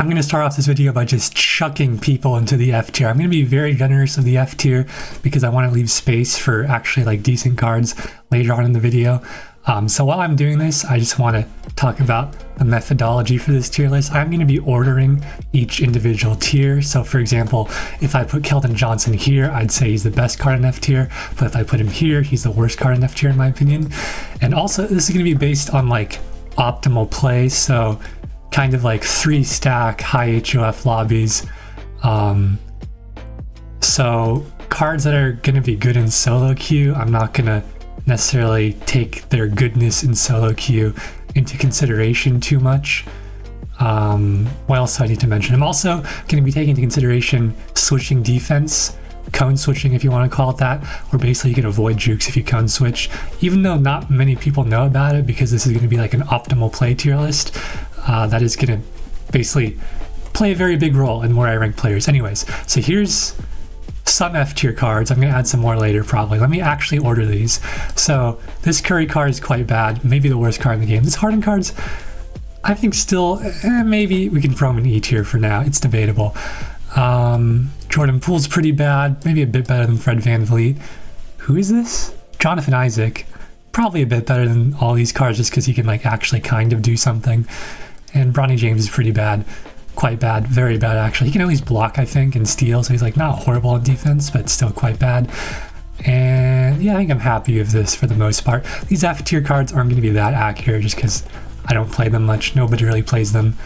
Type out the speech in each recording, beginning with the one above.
I'm going to start off this video by just chucking people into the F tier. I'm going to be very generous of the F tier because I want to leave space for actually like decent cards later on in the video. So while I'm doing this, I just want to talk about the methodology for this tier list. I'm going to be ordering each individual tier. So for example, if I put Keldon Johnson here, I'd say he's the best card in F tier. But if I put him here, he's the worst card in F tier in my opinion. And also this is going to be based on like optimal play. So kind of like 3-stack high HOF lobbies. So cards that are going to be good in solo queue, I'm not going to necessarily take their goodness in solo queue into consideration too much. What else do I need to mention? I'm also going to be taking into consideration switching defense, cone switching if you want to call it that, where basically you can avoid jukes if you cone switch, even though not many people know about it because this is going to be like an optimal play tier list. That is going to basically play a very big role in where I rank players. Anyways, so here's some F tier cards. I'm going to add some more later probably. Let me actually order these. So this Curry card is quite bad, maybe the worst card in the game. This Harden card's, I think still, maybe we can throw him in E tier for now. It's debatable. Jordan Poole's pretty bad, maybe a bit better than Fred VanVleet. Who is this? Jonathan Isaac. Probably a bit better than all these cards just because he can like actually kind of do something. And Bronny James is pretty bad. Quite bad, very bad actually. He can at least block, I think, and steal, so he's like not horrible on defense, but still quite bad. And yeah, I think I'm happy with this for the most part. These F tier cards aren't going to be that accurate just because I don't play them much. Nobody really plays them,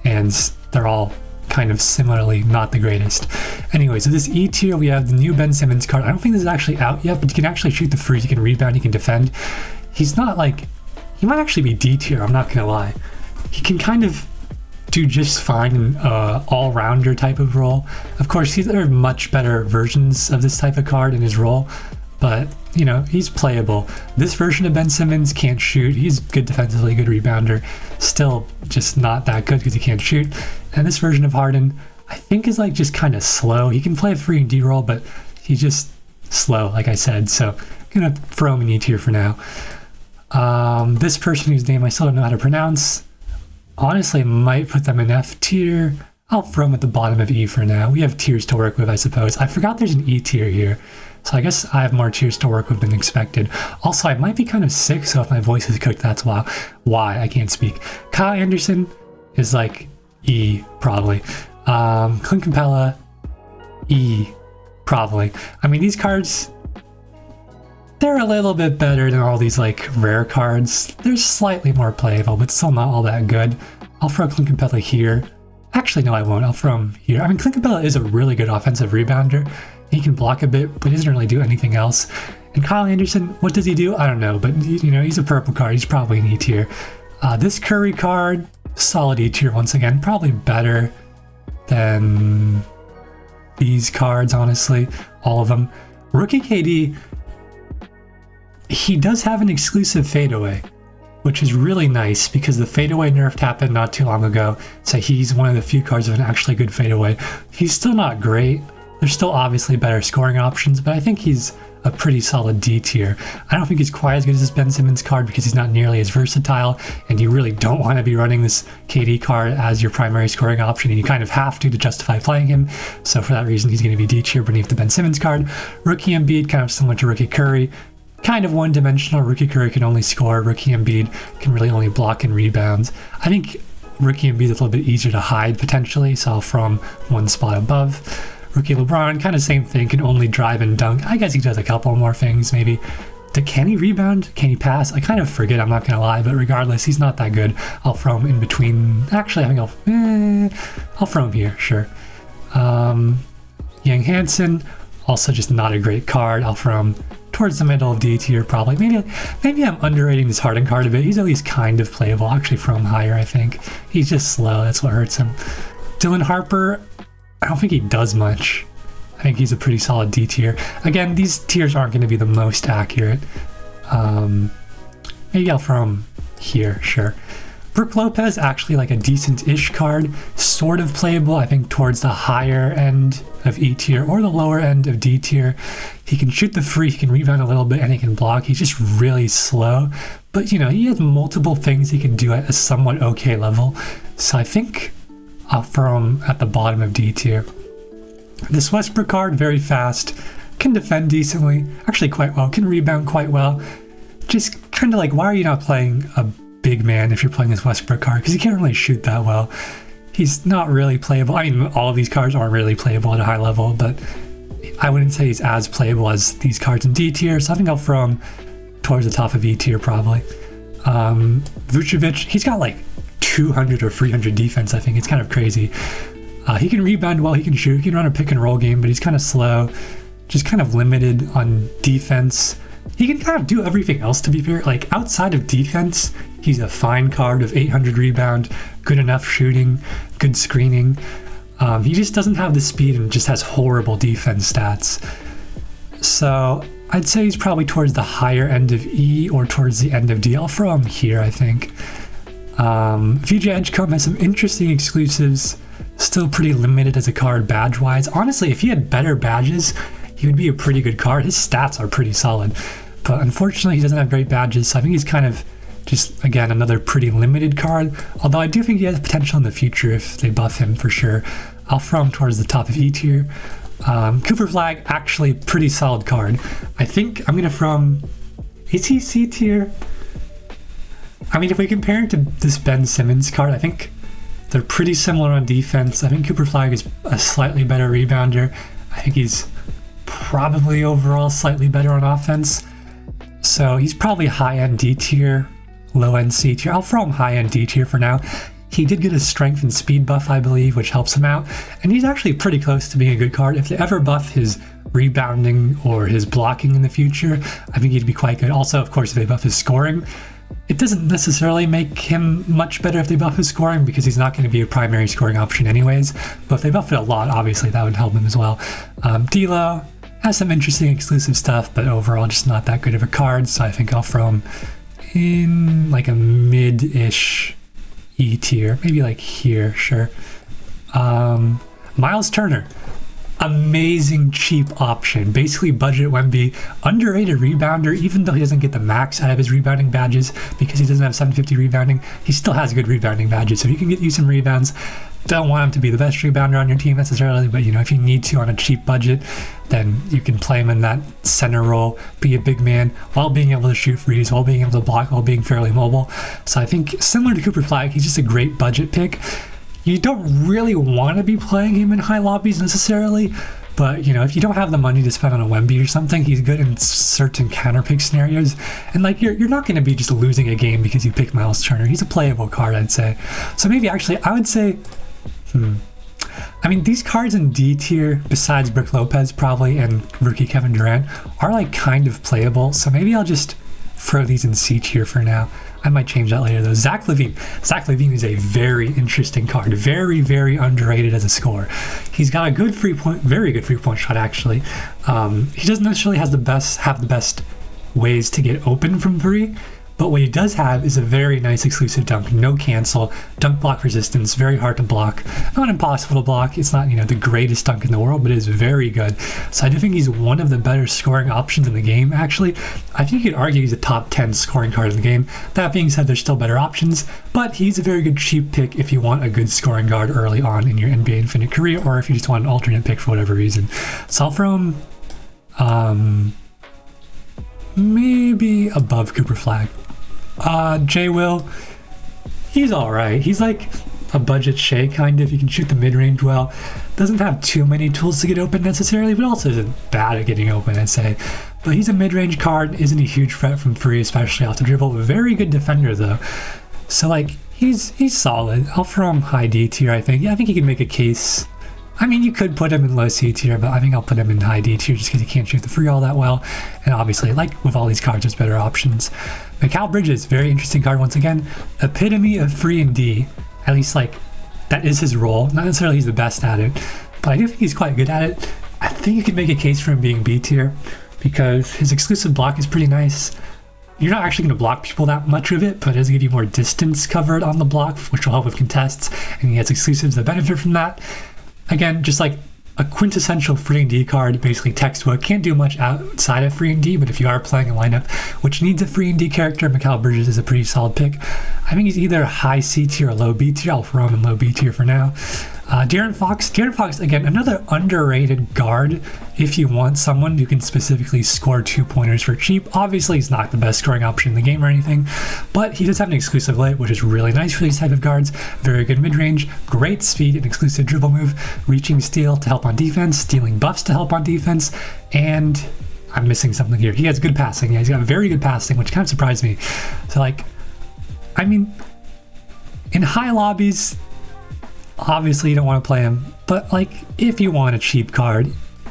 and they're all kind of similarly not the greatest. Anyway, so this E tier, we have the new Ben Simmons card. I don't think this is actually out yet, but you can actually shoot the free, you can rebound, you can defend. He's not like, he might actually be D tier, I'm not gonna lie. He can kind of do just fine in all-rounder type of role. Of course, there are much better versions of this type of card in his role, but you know, he's playable. This version of Ben Simmons can't shoot. He's good defensively, good rebounder. Still just not that good because he can't shoot. And this version of Harden, I think is like just kind of slow. He can play a 3 and D role, but he's just slow, like I said. So I'm gonna throw him in E tier for now. This person whose name I still don't know how to pronounce, honestly might put them in F tier. I'll throw them at the bottom of E for now. We have tiers to work with, I suppose. I forgot there's an E tier here. So I guess I have more tiers to work with than expected. Also, I might be kind of sick, so if my voice is cooked, that's why I can't speak. Kyle Anderson is like E, probably. Clint Capella, E, probably. I mean, these cards, they're a little bit better than all these like rare cards. They're slightly more playable, but still not all that good. I'll throw Clint Capella here. Actually, no, I won't. I'll throw him here. I mean, Clint Capella is a really good offensive rebounder. He can block a bit, but he doesn't really do anything else. And Kyle Anderson, what does he do? I don't know, but you know, he's a purple card. He's probably an E tier. This Curry card, solid E tier once again. Probably better than these cards, honestly. All of them. Rookie KD, he does have an exclusive fadeaway, which is really nice because the fadeaway nerf happened not too long ago. So he's one of the few cards with an actually good fadeaway. He's still not great. There's still obviously better scoring options, but I think he's a pretty solid D tier. I don't think he's quite as good as this Ben Simmons card because he's not nearly as versatile, and you really don't want to be running this KD card as your primary scoring option, and you kind of have to justify playing him. So for that reason, he's going to be D tier beneath the Ben Simmons card. Rookie Embiid, kind of similar to Rookie Curry. Kind of one-dimensional. Rookie Curry can only score. Rookie Embiid can really only block and rebound. I think Rookie Embiid is a little bit easier to hide potentially, so I'll throw him one spot above. Rookie LeBron, kind of same thing, can only drive and dunk. I guess he does a couple more things, maybe. Can he rebound? Can he pass? I kind of forget, I'm not going to lie, but regardless, he's not that good. I'll throw him in between. Actually, I think I'll throw him here, sure. Young Hansen, also just not a great card. I'll throw him towards the middle of D tier, probably. Maybe I'm underrating this Harden card a bit. He's at least kind of playable. I'll actually throw him higher, I think. He's just slow, that's what hurts him. Dylan Harper, I don't think he does much. I think he's a pretty solid D tier. Again, these tiers aren't going to be the most accurate. Maybe I'll throw him here, sure. Brook Lopez, actually like a decent-ish card. Sort of playable, I think, towards the higher end of E tier or the lower end of D tier. He can shoot the free, he can rebound a little bit, and he can block. He's just really slow. But, you know, he has multiple things he can do at a somewhat okay level. So I think I'll throw him at the bottom of D tier. This Westbrook card, very fast, can defend decently, actually quite well, can rebound quite well. Just kind of like, why are you not playing a big man if you're playing this Westbrook card? Because he can't really shoot that well. He's not really playable. I mean, all of these cards aren't really playable at a high level, but I wouldn't say he's as playable as these cards in D tier, so I think I'll throw him towards the top of E tier probably. Vucevic, he's got like 200 or 300 defense, I think. It's kind of crazy. He can rebound well, he can shoot, he can run a pick and roll game, but he's kind of slow, just kind of limited on defense. He can kind of do everything else, to be fair. Like, outside of defense, he's a fine card of 800 rebound, good enough shooting, good screening. He just doesn't have the speed and just has horrible defense stats. So I'd say he's probably towards the higher end of E or towards the end of D. I'll throw him here, I think. VJ Edgecombe has some interesting exclusives, still pretty limited as a card badge-wise. Honestly, if he had better badges, he would be a pretty good card. His stats are pretty solid, but unfortunately he doesn't have great badges, so I think he's kind of just, again, another pretty limited card, although I do think he has potential in the future if they buff him for sure. I'll throw him towards the top of E tier. Cooper Flag, actually pretty solid card. I think I'm going to throw him, is he C tier? I mean, if we compare him to this Ben Simmons card, I think they're pretty similar on defense. I think Cooper Flag is a slightly better rebounder. I think he's probably overall slightly better on offense. So he's probably high-end D tier, low-end C tier. I'll throw him high-end D tier for now. He did get a strength and speed buff, I believe, which helps him out. And he's actually pretty close to being a good card. If they ever buff his rebounding or his blocking in the future, I think he'd be quite good. Also, of course, if they buff his scoring, it doesn't necessarily make him much better if they buff his scoring, because he's not going to be a primary scoring option anyways. But if they buff it a lot, obviously that would help him as well. D'Lo has some interesting exclusive stuff, but overall just not that good of a card, so I think I'll throw him in like a mid-ish E tier, maybe like here, sure. Miles Turner, amazing cheap option, basically budget Wemby, underrated rebounder. Even though he doesn't get the max out of his rebounding badges because he doesn't have 750 rebounding, he still has good rebounding badges, so you can get you some rebounds. Don't want him to be the best rebounder on your team necessarily, but if you need to on a cheap budget, then you can play him in that center role, be a big man while being able to shoot threes, while being able to block, while being fairly mobile. So I think similar to Cooper Flag, he's just a great budget pick. You don't really want to be playing him in high lobbies necessarily, but if you don't have the money to spend on a Wemby or something, he's good in certain counter pick scenarios. And like you're not going to be just losing a game because you pick Miles Turner. He's a playable card, I'd say. So maybe actually I would say, I mean, these cards in D tier, besides Brook Lopez probably and rookie Kevin Durant, are like kind of playable. So maybe I'll just throw these in C tier for now. I might change that later though. Zach LaVine. Zach LaVine is a very interesting card. Very, very underrated as a scorer. He's got a good very good 3-point shot actually. He doesn't necessarily have the best ways to get open from 3. But what he does have is a very nice exclusive dunk, no cancel, dunk block resistance, very hard to block, not impossible to block. It's not, the greatest dunk in the world, but it is very good. So I do think he's one of the better scoring options in the game, actually. I think you could argue he's a top 10 scoring card in the game. That being said, there's still better options, but he's a very good cheap pick if you want a good scoring guard early on in your NBA Infinite career, or if you just want an alternate pick for whatever reason. So I'll throw him maybe above Cooper Flag. J Will, he's alright. He's like a budget Shea kind of. He can shoot the mid-range well. Doesn't have too many tools to get open necessarily, but also isn't bad at getting open, I'd say. But he's a mid-range card, isn't a huge threat from 3, especially off the dribble. Very good defender though. So like he's solid. I'll throw him high D tier, I think. Yeah, I think he can make a case. I mean, you could put him in low C tier, but I think I'll put him in high D tier just because he can't shoot the free all that well. And obviously, like with all these cards, there's better options. Mikal Bridges, very interesting card once again. Epitome of 3 and D. At least, like, that is his role. Not necessarily he's the best at it, but I do think he's quite good at it. I think you could make a case for him being B tier because his exclusive block is pretty nice. You're not actually going to block people that much of it, but it does give you more distance covered on the block, which will help with contests, and he has exclusives that benefit from that. Again, just like a quintessential free and D card, basically textbook. Can't do much outside of free and D, but if you are playing a lineup which needs a free and D character, Mikal Bridges is a pretty solid pick. I think he's either high C tier or low B tier. I'll throw him in low B tier for now. De'Aaron Fox, again, another underrated guard if you want someone who can specifically score 2-pointers for cheap. Obviously, he's not the best scoring option in the game or anything, but he does have an exclusive layup, which is really nice for these type of guards. Very good mid-range, great speed, an exclusive dribble move, reaching steal to help on defense, stealing buffs to help on defense, and I'm missing something here. He has good passing. Yeah, he's got very good passing, which kind of surprised me. So, like, I mean, in high lobbies, obviously you don't want to play him, but like if you want a cheap card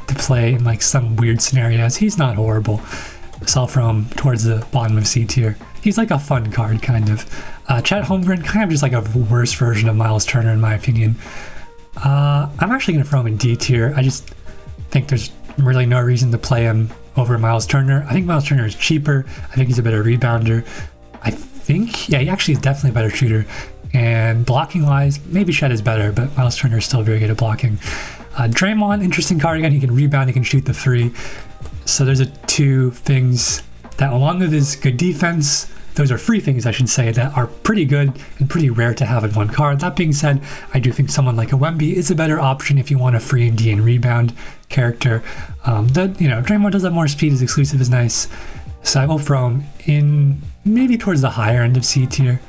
to play in like some weird scenarios, he's not horrible. So I'll throw him towards the bottom of C tier. He's like a fun card, kind of. Chet Holmgren, kind of just like a worse version of Miles Turner in my opinion. I'm actually going to throw him in D tier. I just think there's really no reason to play him over Miles Turner. I think Miles Turner is cheaper. I think he's a better rebounder. I think, yeah, he actually is definitely a better shooter. And blocking wise, maybe Shed is better, but Miles Turner is still very good at blocking. Draymond, interesting card again. He can rebound, he can shoot the three. So there's two things that, along with his good defense, those are free things, I should say, that are pretty good and pretty rare to have in one card. That being said, I do think someone like a Wemby is a better option if you want a free and D and rebound character. Draymond does have more speed, his exclusive is nice. So I will throw him in maybe towards the higher end of C tier.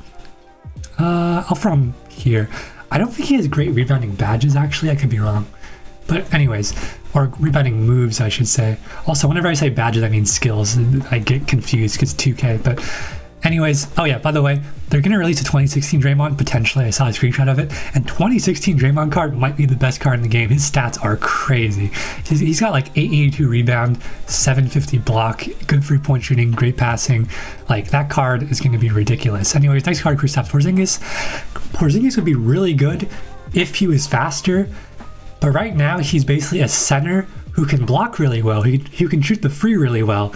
I'll throw him here. I don't think he has great rebounding badges, actually. I could be wrong. But anyways, or rebounding moves, I should say. Also, whenever I say badges, I mean skills. I get confused because 2K. But anyways, oh yeah, by the way, they're going to release a 2016 Draymond, potentially. I saw a screenshot of it. And 2016 Draymond card might be the best card in the game. His stats are crazy. He's got like 882 rebound, 750 block, good 3-point shooting, great passing. Like, that card is going to be ridiculous. Anyways, next card, Kristaps Porzingis. Porzingis would be really good if he was faster. But right now, he's basically a center who can block really well. He can shoot the free really well.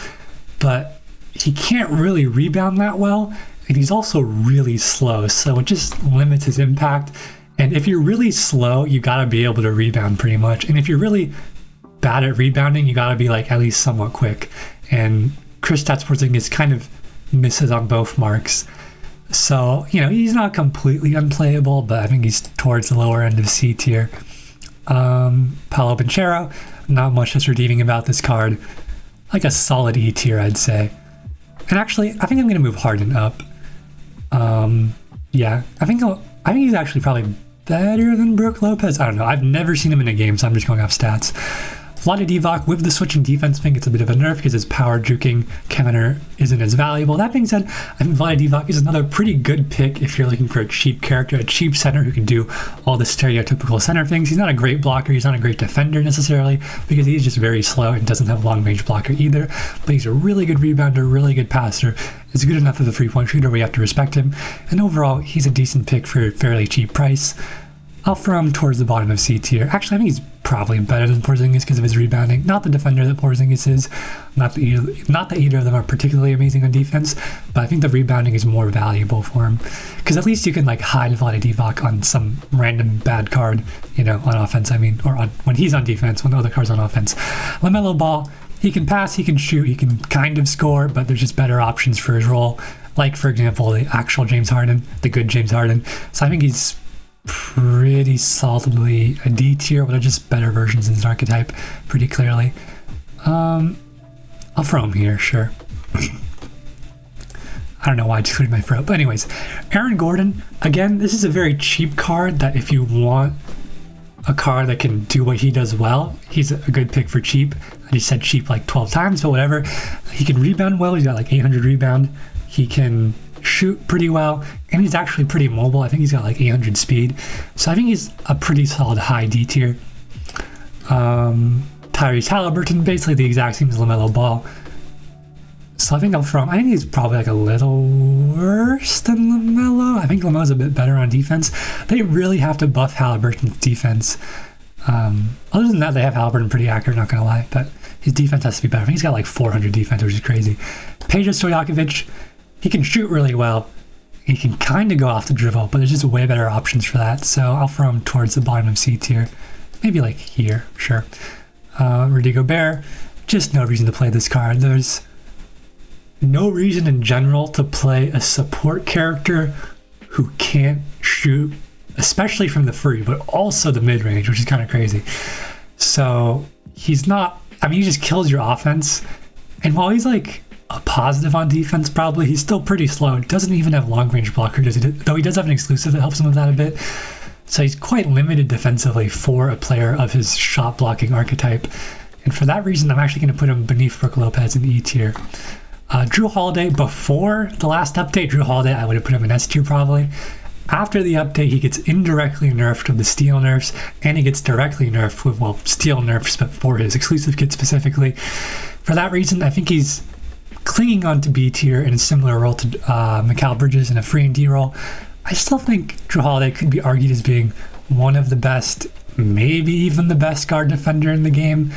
But he can't really rebound that well, and he's also really slow, so it just limits his impact. And if you're really slow, you gotta be able to rebound pretty much. And if you're really bad at rebounding, you gotta be like at least somewhat quick. And Kristaps Porzingis kind of misses on both marks. So, he's not completely unplayable, but I think he's towards the lower end of C tier. Paolo Banchero, not much that's redeeming about this card. Like a solid E tier, I'd say. And actually, I think I'm going to move Harden up. Yeah, I think he's actually probably better than Brook Lopez. I don't know. I've never seen him in a game, so I'm just going off stats. Vlade Divac, with the switching defense thing, it's a bit of a nerf because his power juking counter isn't as valuable. That being said, I think Vlade Divac is another pretty good pick if you're looking for a cheap character, a cheap center who can do all the stereotypical center things. He's not a great blocker, he's not a great defender necessarily, because he's just very slow and doesn't have long range blocker either, but he's a really good rebounder, really good passer. It's good enough as a 3-point shooter where you have to respect him, and overall, he's a decent pick for a fairly cheap price. I'll throw him towards the bottom of C tier. Actually, I think he's probably better than Porzingis because of his rebounding. Not the defender that Porzingis is. Not that either of them are particularly amazing on defense, but I think the rebounding is more valuable for him. Because at least you can like hide Vlade Divac on some random bad card, on offense, or when he's on defense, when the other card's on offense. LaMelo Ball, he can pass, he can shoot, he can kind of score, but there's just better options for his role. Like, for example, the actual James Harden, the good James Harden. So I think he's pretty solidly a D tier, but are just better versions in his archetype pretty clearly. I'll throw him here, sure. I don't know why I just cleared my throat, but anyways, Aaron Gordon, again, this is a very cheap card that if you want a card that can do what he does well, he's a good pick for cheap. I just said cheap like 12 times, but whatever. He can rebound well, he's got like 800 rebound. He can shoot pretty well, and he's actually pretty mobile. I think he's got like 800 speed, so I think he's a pretty solid high D tier. Tyrese Halliburton, basically the exact same as LaMelo Ball, so I think I think he's probably like a little worse than LaMelo. I think LaMelo's a bit better on defense. They really have to buff Halliburton's defense. Other than that, they have Halliburton pretty accurate, not gonna lie, but his defense has to be better. I think he's got like 400 defense, which is crazy. Peja Stojakovic, he can shoot really well. He can kind of go off the dribble, but there's just way better options for that. So I'll throw him towards the bottom of C tier. maybe like here, sure. Rudy Gobert, just no reason to play this card. There's no reason in general to play a support character who can't shoot, especially from the free, but also the mid-range, which is kind of crazy. So he's not, I mean, he just kills your offense. And while he's like a positive on defense, probably, he's still pretty slow. Doesn't even have long-range blocker, though he does have an exclusive that helps him with that a bit. So he's quite limited defensively for a player of his shot blocking archetype. And for that reason, I'm actually going to put him beneath Brook Lopez in E tier. Drew Holiday, before the last update, Drew Holiday, I would have put him in S tier probably. After the update, he gets indirectly nerfed with the steal nerfs, and he gets directly nerfed with, well, steal nerfs, but for his exclusive kit specifically. For that reason, I think he's clinging on to B tier in a similar role to Mikal Bridges in a free and D role. I still think Drew Holiday could be argued as being one of the best, maybe even the best guard defender in the game.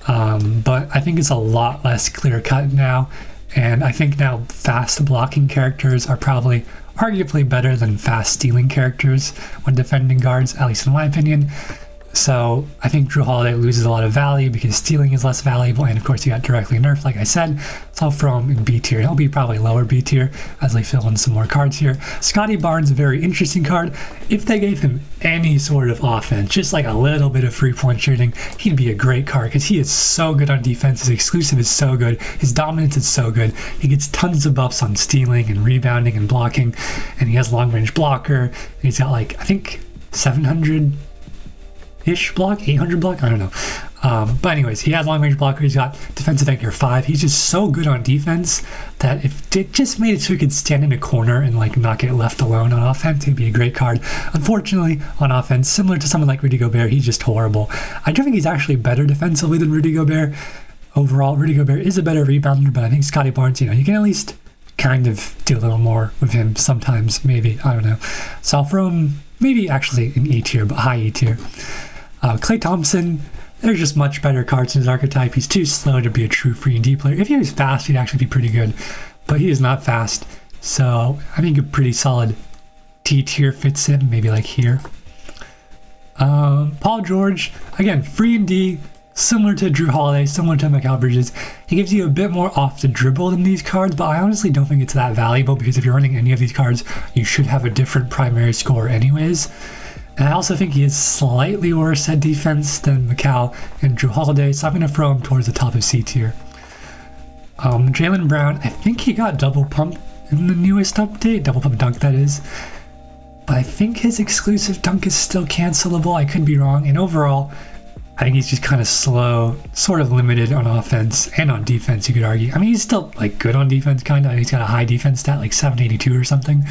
But I think it's a lot less clear-cut now. And I think now fast blocking characters are probably arguably better than fast stealing characters when defending guards, at least in my opinion. So I think Drew Holiday loses a lot of value because stealing is less valuable, and of course he got directly nerfed, like I said. So I'll throw him in B tier. He'll be probably lower B tier as they fill in some more cards here. Scotty Barnes, a very interesting card. If they gave him any sort of offense, just like a little bit of free-point shooting, he'd be a great card because he is so good on defense. His exclusive is so good. His dominance is so good. He gets tons of buffs on stealing and rebounding and blocking, and he has long-range blocker. And he's got like, I think 700-ish block, 800 block, I don't know. But anyways, he has long-range blocker. He's got defensive anchor 5. He's just so good on defense that if it just made it so he could stand in a corner and like not get left alone on offense, he'd be a great card. Unfortunately, on offense, similar to someone like Rudy Gobert, he's just horrible. I do think he's actually better defensively than Rudy Gobert. Overall, Rudy Gobert is a better rebounder, but I think Scotty Barnes, you can at least kind of do a little more with him sometimes, maybe. I don't know. So I'll throw him maybe actually in E tier, but high E tier. Klay Thompson, there's just much better cards in his archetype. He's too slow to be a true free and D player. If he was fast, he'd actually be pretty good, but he is not fast. So I think a pretty solid T tier fits in, maybe like here. Paul George, again, free and D, similar to Drew Holiday, similar to Mikal Bridges. He gives you a bit more off the dribble than these cards, but I honestly don't think it's that valuable because if you're running any of these cards, you should have a different primary score anyways. And I also think he is slightly worse at defense than Mikal and Drew Holiday, so I'm going to throw him towards the top of C tier. Jaylen Brown, I think he got double pump in the newest update, double pump dunk that is. But I think his exclusive dunk is still cancelable, I could be wrong. And overall, I think he's just kind of slow, sort of limited on offense and on defense, you could argue. I mean, he's still like good on defense, kind of. He's got a high defense stat, like 782 or something.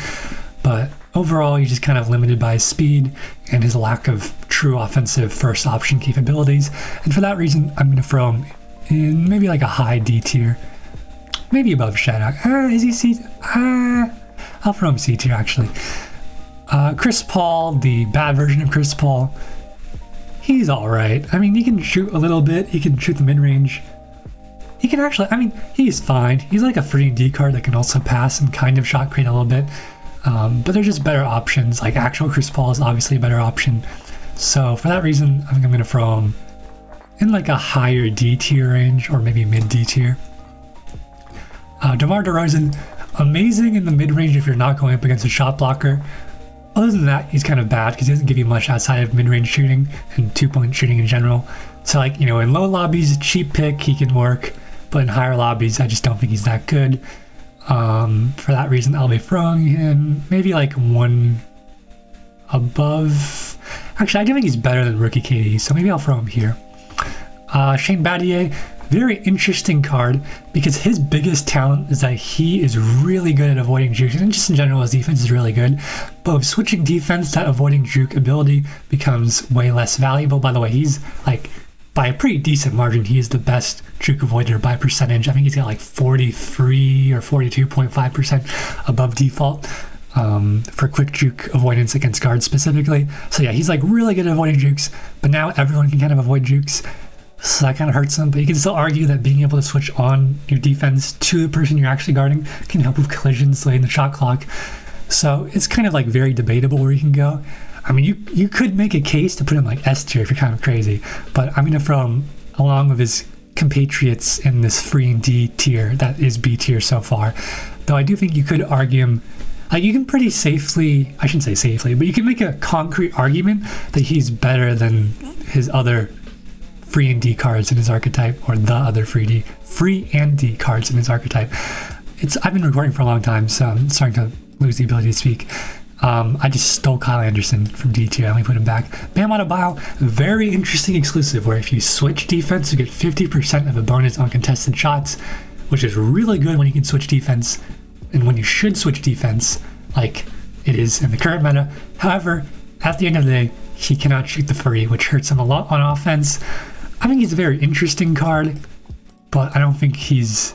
But overall, he's just kind of limited by his speed and his lack of true offensive first option capabilities. And for that reason, I'm going to throw him in maybe like a high D tier. Maybe above Shadow. Is he C? I'll throw him C tier, actually. Chris Paul, the bad version of Chris Paul. He's all right. I mean, he can shoot a little bit. He can shoot the mid-range. He can actually, I mean, he's fine. He's like a free and D card that can also pass and kind of shot create a little bit. But there's just better options. Like actual Chris Paul is obviously a better option. So for that reason, I think I'm going to throw him in like a higher D tier range or maybe mid D tier. DeMar DeRozan, amazing in the mid-range if you're not going up against a shot blocker. Other than that, he's kind of bad because he doesn't give you much outside of mid-range shooting and two-point shooting in general. So like, in low lobbies, cheap pick, he can work. But in higher lobbies, I just don't think he's that good. For that reason, I'll be throwing him maybe like one above. Actually, I do think he's better than rookie KD, so maybe I'll throw him here. Shane Battier, very interesting card because his biggest talent is that he is really good at avoiding jukes, and just in general his defense is really good. But with switching defense, that avoiding juke ability becomes way less valuable. By the way, he's like, by a pretty decent margin, he is the best juke avoider by percentage. I think he's got like 43 or 42.5% above default for quick juke avoidance against guards specifically. So yeah, he's like really good at avoiding jukes, but now everyone can kind of avoid jukes. So that kind of hurts them, but you can still argue that being able to switch on your defense to the person you're actually guarding can help with collisions late in the shot clock. So it's kind of like very debatable where you can go. I mean, you could make a case to put him like S tier if you're kind of crazy, but I'm gonna throw him along with his compatriots in this free and D tier that is B tier so far. Though I do think you could argue him, like you can pretty safely, I shouldn't say safely, but you can make a concrete argument that he's better than his other free and D cards in his archetype, or the other free and D cards in his archetype. I've been recording for a long time, so I'm starting to lose the ability to speak. I just stole Kyle Anderson from D tier. Let me put him back. Bam Adebayo, very interesting exclusive where if you switch defense, you get 50% of a bonus on contested shots, which is really good when you can switch defense and when you should switch defense, like it is in the current meta. However, at the end of the day, he cannot shoot the free, which hurts him a lot on offense. I think he's a very interesting card, but I don't think he's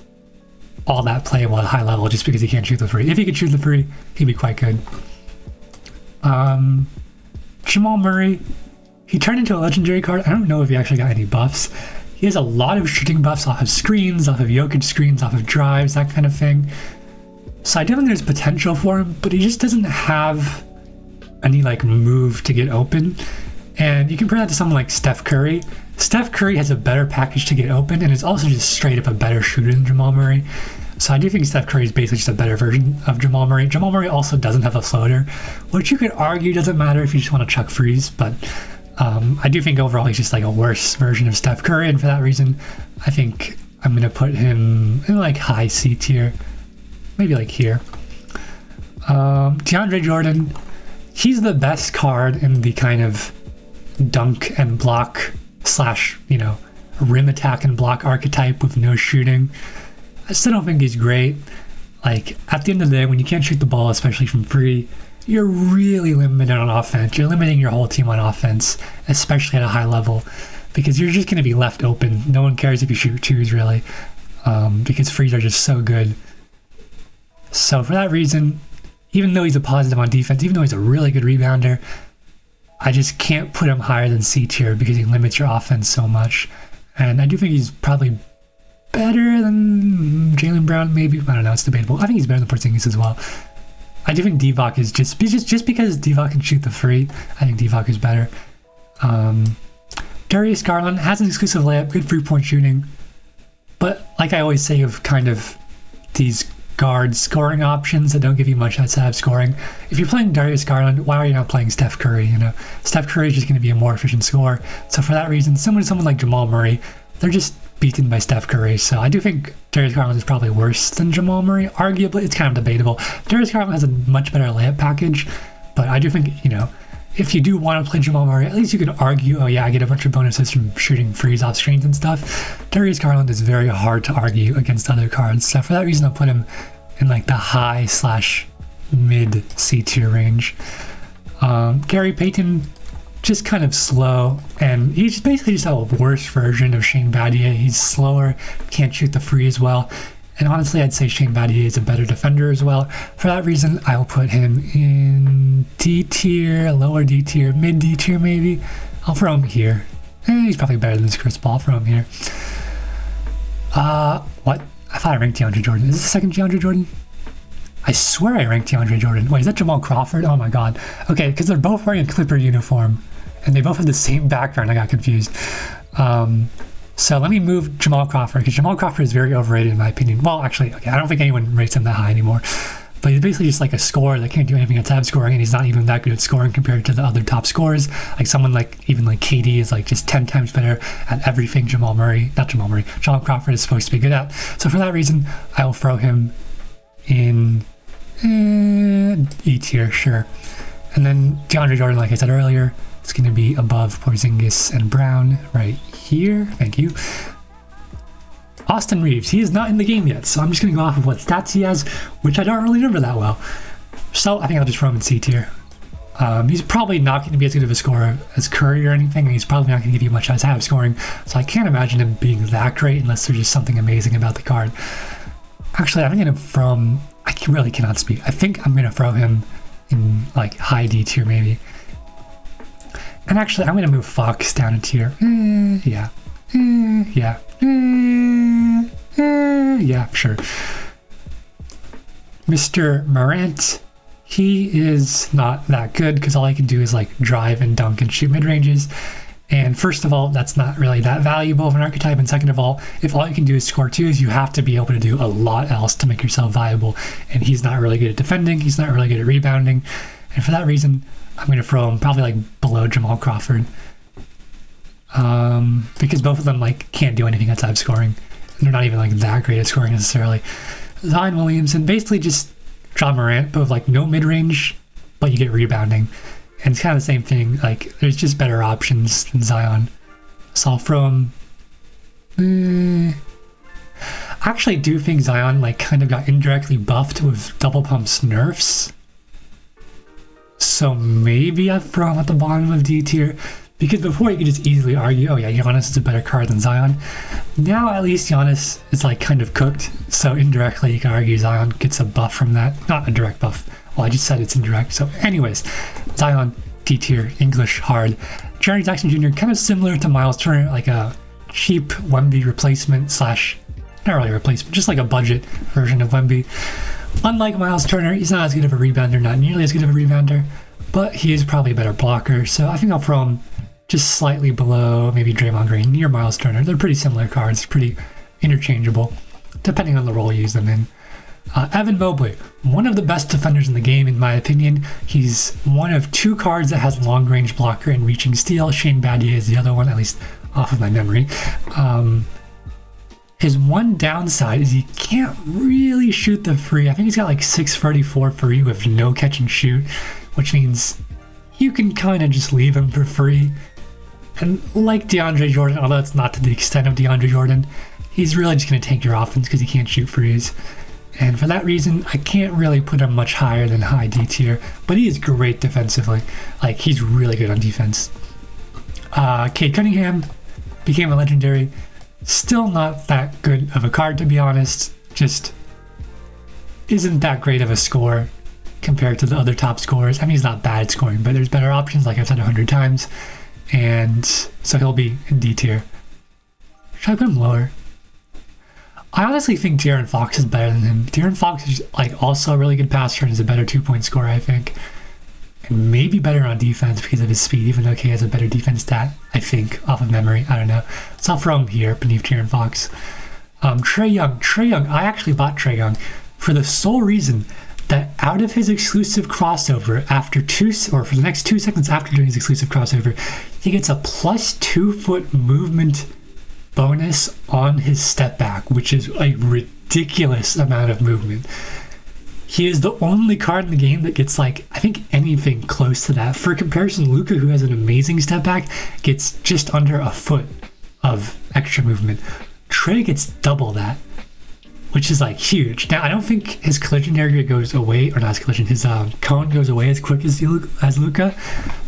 all that playable at a high level just because he can't shoot the free. If he could shoot the free, he'd be quite good. Jamal Murray, he turned into a legendary card. I don't know if he actually got any buffs. He has a lot of shooting buffs off of screens, off of Jokic screens, off of drives, that kind of thing. So I do think there's potential for him, but he just doesn't have any like move to get open. And you compare that to someone like Steph Curry. Steph Curry has a better package to get open and is also just straight up a better shooter than Jamal Murray. So I do think Steph Curry is basically just a better version of Jamal Murray. Jamal Murray also doesn't have a floater, which you could argue doesn't matter if you just want to chuck freeze, but I do think overall he's just like a worse version of Steph Curry, and for that reason, I think I'm going to put him in like high C tier, maybe like here. DeAndre Jordan, he's the best card in the kind of dunk and block / rim attack and block archetype with no shooting. I still don't think he's great. Like, at the end of the day, when you can't shoot the ball, especially from free, you're really limited on offense. You're limiting your whole team on offense, especially at a high level, because you're just going to be left open. No one cares if you shoot twos, really, because frees are just so good. So for that reason, even though he's a positive on defense, even though he's a really good rebounder, I just can't put him higher than C tier because he limits your offense so much. And I do think he's probably better than Jaylen Brown, maybe. I don't know, it's debatable. I think he's better than Porzingis as well. I do think Divac is just because Divac can shoot the free, I think Divac is better. Darius Garland has an exclusive layup, good 3-point shooting, but like I always say of kind of these guard scoring options that don't give you much outside of scoring, if you're playing Darius Garland, why are you not playing Steph Curry? Steph Curry is just going to be a more efficient scorer. So for that reason, similar to someone like Jamal Murray, they're just beaten by Steph Curry. So I do think Darius Garland is probably worse than Jamal Murray. Arguably, it's kind of debatable. Darius Garland has a much better layup package, but I do think, if you do want to play Jamal Murray, at least you could argue, oh yeah, I get a bunch of bonuses from shooting frees off screens and stuff. Darius Garland is very hard to argue against other cards. So for that reason, I'll put him in like the high / mid C tier range. Gary Payton, just kind of slow, and he's basically just a worse version of Shane Battier. He's slower, can't shoot the free as well, and honestly I'd say Shane Battier is a better defender as well. For that reason, I'll put him in D tier, lower D tier, mid D tier maybe. I'll throw him here. He's probably better than this Chris Paul. I'll throw him here. What? I thought I ranked DeAndre Jordan. Is this the second DeAndre Jordan? I swear I ranked DeAndre Jordan. Wait, is that Jamal Crawford? Oh my god. Okay, because they're both wearing a Clipper uniform, and they both have the same background. I got confused. So let me move Jamal Crawford, because Jamal Crawford is very overrated in my opinion. Well, actually, okay, I don't think anyone rates him that high anymore. But he's basically just like a scorer that can't do anything outside of scoring, and he's not even that good at scoring compared to the other top scorers. Like someone like KD is like just 10 times better at everything Jamal Crawford is supposed to be good at. So for that reason, I will throw him in E tier, sure. And then DeAndre Jordan, like I said earlier, is going to be above Porzingis and Brown right here. Thank you. Austin Reeves, he is not in the game yet, so I'm just going to go off of what stats he has, which I don't really remember that well. So I think I'll just throw him in C tier. He's probably not going to be as good of a scorer as Curry or anything, and he's probably not going to give you much outside of scoring, so I can't imagine him being that great unless there's just something amazing about the card. Actually, I'm going to throw him, I really cannot speak. I think I'm going to throw him in like high D tier maybe. And actually, I'm going to move Fox down a tier. Yeah, sure. Mr. Morant, he is not that good because all he can do is like drive and dunk and shoot mid-ranges. And first of all, that's not really that valuable of an archetype. And second of all, if all you can do is score twos, you have to be able to do a lot else to make yourself viable. And he's not really good at defending. He's not really good at rebounding. And for that reason, I'm going to throw him probably like below Jamal Crawford. Because both of them like can't do anything outside of scoring. And they're not even like that great at scoring necessarily. Zion Williamson, basically just Ja Morant, but with like no mid-range, but you get rebounding. And it's kind of the same thing. Like, there's just better options than Zion. So I'll throw him. I actually do think Zion like kind of got indirectly buffed with double pumps nerfs. So maybe I throw him at the bottom of D tier. Because before you could just easily argue, oh yeah, Giannis is a better card than Zion. Now at least Giannis is like kind of cooked. So indirectly you can argue Zion gets a buff from that. Not a direct buff. Well, I just said it's indirect. So anyways, Zion, D tier, English, hard. Jaren Jackson Jr., kind of similar to Miles Turner, like a cheap Wemby replacement slash, not really replacement, just like a budget version of Wemby. Unlike Miles Turner, he's not as good of a rebounder, not nearly as good of a rebounder, but he is probably a better blocker. So I think I'll throw him just slightly below maybe Draymond Green, near Miles Turner. They're pretty similar cards, pretty interchangeable, depending on the role you use them in. Evan Mobley, one of the best defenders in the game, in my opinion. He's one of two cards that has long-range blocker and reaching steal. Shane Battier is the other one, at least off of my memory. His one downside is he can't really shoot the free. I think he's got like 634 free with no catch and shoot, which means you can kind of just leave him for free. And like DeAndre Jordan, although it's not to the extent of DeAndre Jordan, he's really just going to tank your offense because he can't shoot frees. And for that reason, I can't really put him much higher than high D tier, but he is great defensively. Like, he's really good on defense. Cade Cunningham became a legendary. Still not that good of a card, to be honest. Just isn't that great of a score compared to the other top scorers. I mean, he's not bad at scoring, but there's better options, like I've said 100 times. And so he'll be in D tier. Should I put him lower? I honestly think De'Aaron Fox is better than him. De'Aaron Fox is like also a really good passer and is a better 2-point scorer, I think. And maybe better on defense because of his speed, even though he has a better defense stat, I think, off of memory. I don't know. So I'll throw him here beneath De'Aaron Fox. Trae Young. I actually bought Trae Young for the sole reason that out of his exclusive crossover for the next 2 seconds after doing his exclusive crossover, he gets a +2 foot movement bonus on his step back, which is a ridiculous amount of movement. He is the only card in the game that gets like, I think, anything close to that. For comparison, Luka, who has an amazing step back, gets just under a foot of extra movement. Trae gets double that, which is like huge. Now, I don't think his collision area goes away, or not his collision, his cone goes away as quick as Luka,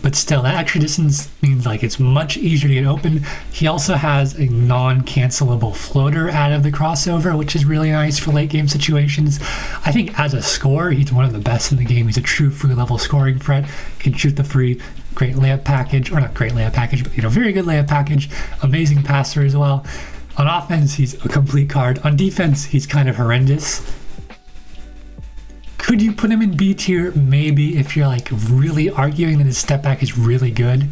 but still, that extra distance means like it's much easier to get open. He also has a non-cancelable floater out of the crossover, which is really nice for late game situations. I think as a scorer, he's one of the best in the game. He's a true free level scoring threat. He can shoot the free, great layup package, or not great layup package, but very good layup package, amazing passer as well. On offense, he's a complete card. On defense, he's kind of horrendous. Could you put him in B tier? Maybe, if you're like really arguing that his step back is really good.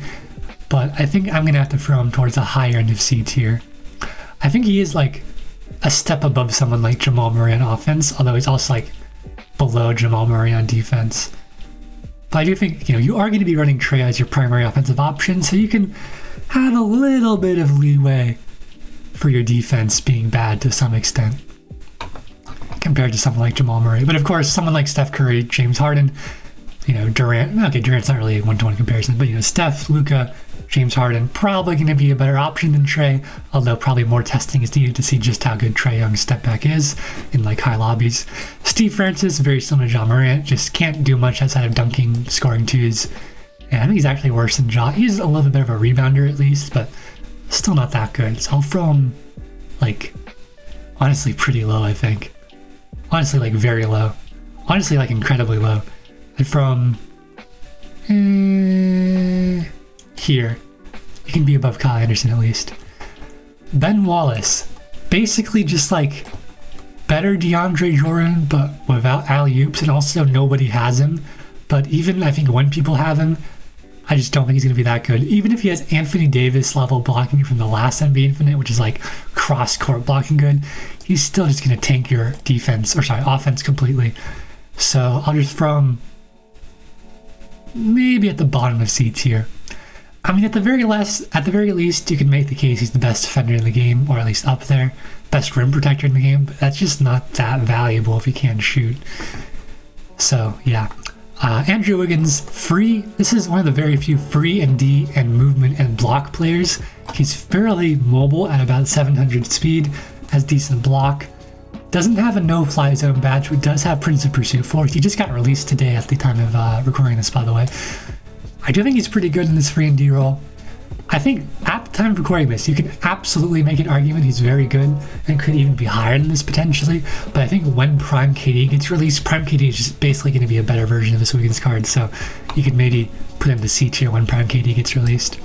But I think I'm going to have to throw him towards the higher end of C tier. I think he is like a step above someone like Jamal Murray on offense, although he's also like below Jamal Murray on defense. But I do think, you are going to be running Trae as your primary offensive option, so you can have a little bit of leeway for your defense being bad to some extent compared to someone like Jamal Murray. But of course, someone like Steph Curry, James Harden, Durant. Okay, Durant's not really a one-to-one comparison, but Steph, Luka, James Harden, probably going to be a better option than Trae, although probably more testing is needed to see just how good Trae Young's step back is in like high lobbies. Steve Francis, very similar to Ja Morant, just can't do much outside of dunking, scoring twos. And I think he's actually worse than Ja. He's a little bit better of a rebounder at least, but still not that good. So I'll throw him, like, honestly pretty low, I think. Honestly, like, very low. Honestly, like, incredibly low. I'd throw him here. He can be above Kyle Anderson at least. Ben Wallace. Basically just, like, better DeAndre Jordan, but without alley-oops, and also nobody has him. but even I think when people have him, I just don't think he's going to be that good. Even if he has Anthony Davis level blocking from the last NBA Infinite, which is like cross-court blocking good, he's still just going to tank your offense completely. So I'll just throw him maybe at the bottom of C tier. I mean, at the very least, you can make the case he's the best defender in the game, or at least up there, best rim protector in the game, but that's just not that valuable if he can't shoot. So yeah. Andrew Wiggins, free. This is one of the very few free and D and movement and block players. He's fairly mobile at about 700 speed, has decent block, doesn't have a no-fly zone badge, but does have Prince of Pursuit 4. He just got released today at the time of recording this, by the way. I do think he's pretty good in this free and D role. I think at the time of recording this, you can absolutely make an argument he's very good and could even be higher than this potentially. But I think when Prime KD gets released, Prime KD is just basically going to be a better version of this Wiggins card. So you could maybe put him to C tier when Prime KD gets released.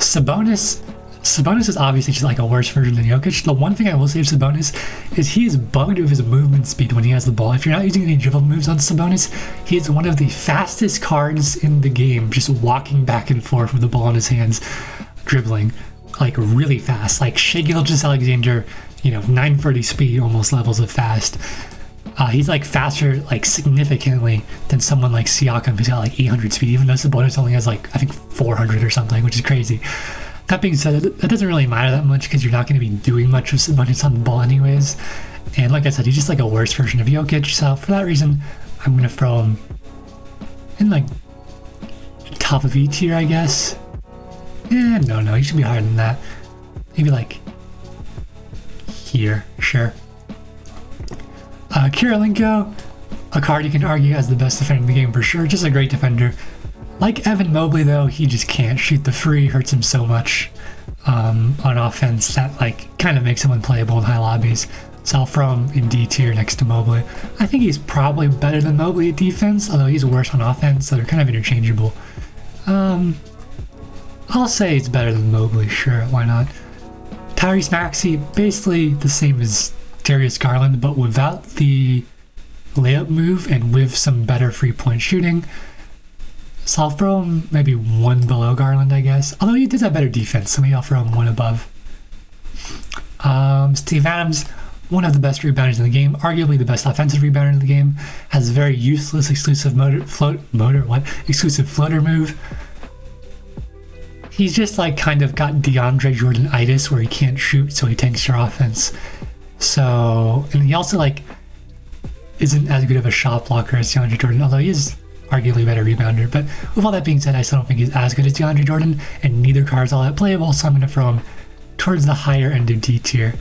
Sabonis is obviously just like a worse version than Jokic. The one thing I will say of Sabonis is he is bugged with his movement speed when he has the ball. If you're not using any dribble moves on Sabonis, he is one of the fastest cards in the game, just walking back and forth with the ball in his hands, dribbling, like really fast. Like Shai Gilgeous-Alexander, 930 speed almost levels of fast. He's like faster, like significantly than someone like Siakam who's got like 800 speed, even though Sabonis only has like, I think 400 or something, which is crazy. That being said, that doesn't really matter that much because you're not going to be doing much with Sabonis on the ball anyways. And like I said, he's just like a worse version of Jokic. So for that reason, I'm going to throw him in like top of E tier, I guess. No, he should be higher than that. Maybe like here, sure. Kirilenko, a card you can argue as the best defender in the game for sure. Just a great defender. Like Evan Mobley, though, he just can't shoot the free. Hurts him so much on offense that like kind of makes him unplayable in high lobbies. So I'll throw him in D tier next to Mobley. I think he's probably better than Mobley at defense, although he's worse on offense, so they're kind of interchangeable. I'll say he's better than Mobley, sure, why not? Tyrese Maxey, basically the same as Darius Garland, but without the layup move and with some better free-point shooting. So I'll throw him maybe one below Garland, I guess. Although he does have better defense, so maybe I'll throw him one above. Steve Adams, one of the best rebounders in the game, arguably the best offensive rebounder in the game, has a very useless exclusive exclusive floater move. He's just like kind of got DeAndre Jordan-itis where he can't shoot, so he tanks your offense. So, and he also like isn't as good of a shot blocker as DeAndre Jordan, although he is arguably a better rebounder. But with all that being said, I still don't think he's as good as DeAndre Jordan, and neither card is all that playable, so I'm going to throw him towards the higher end of D tier.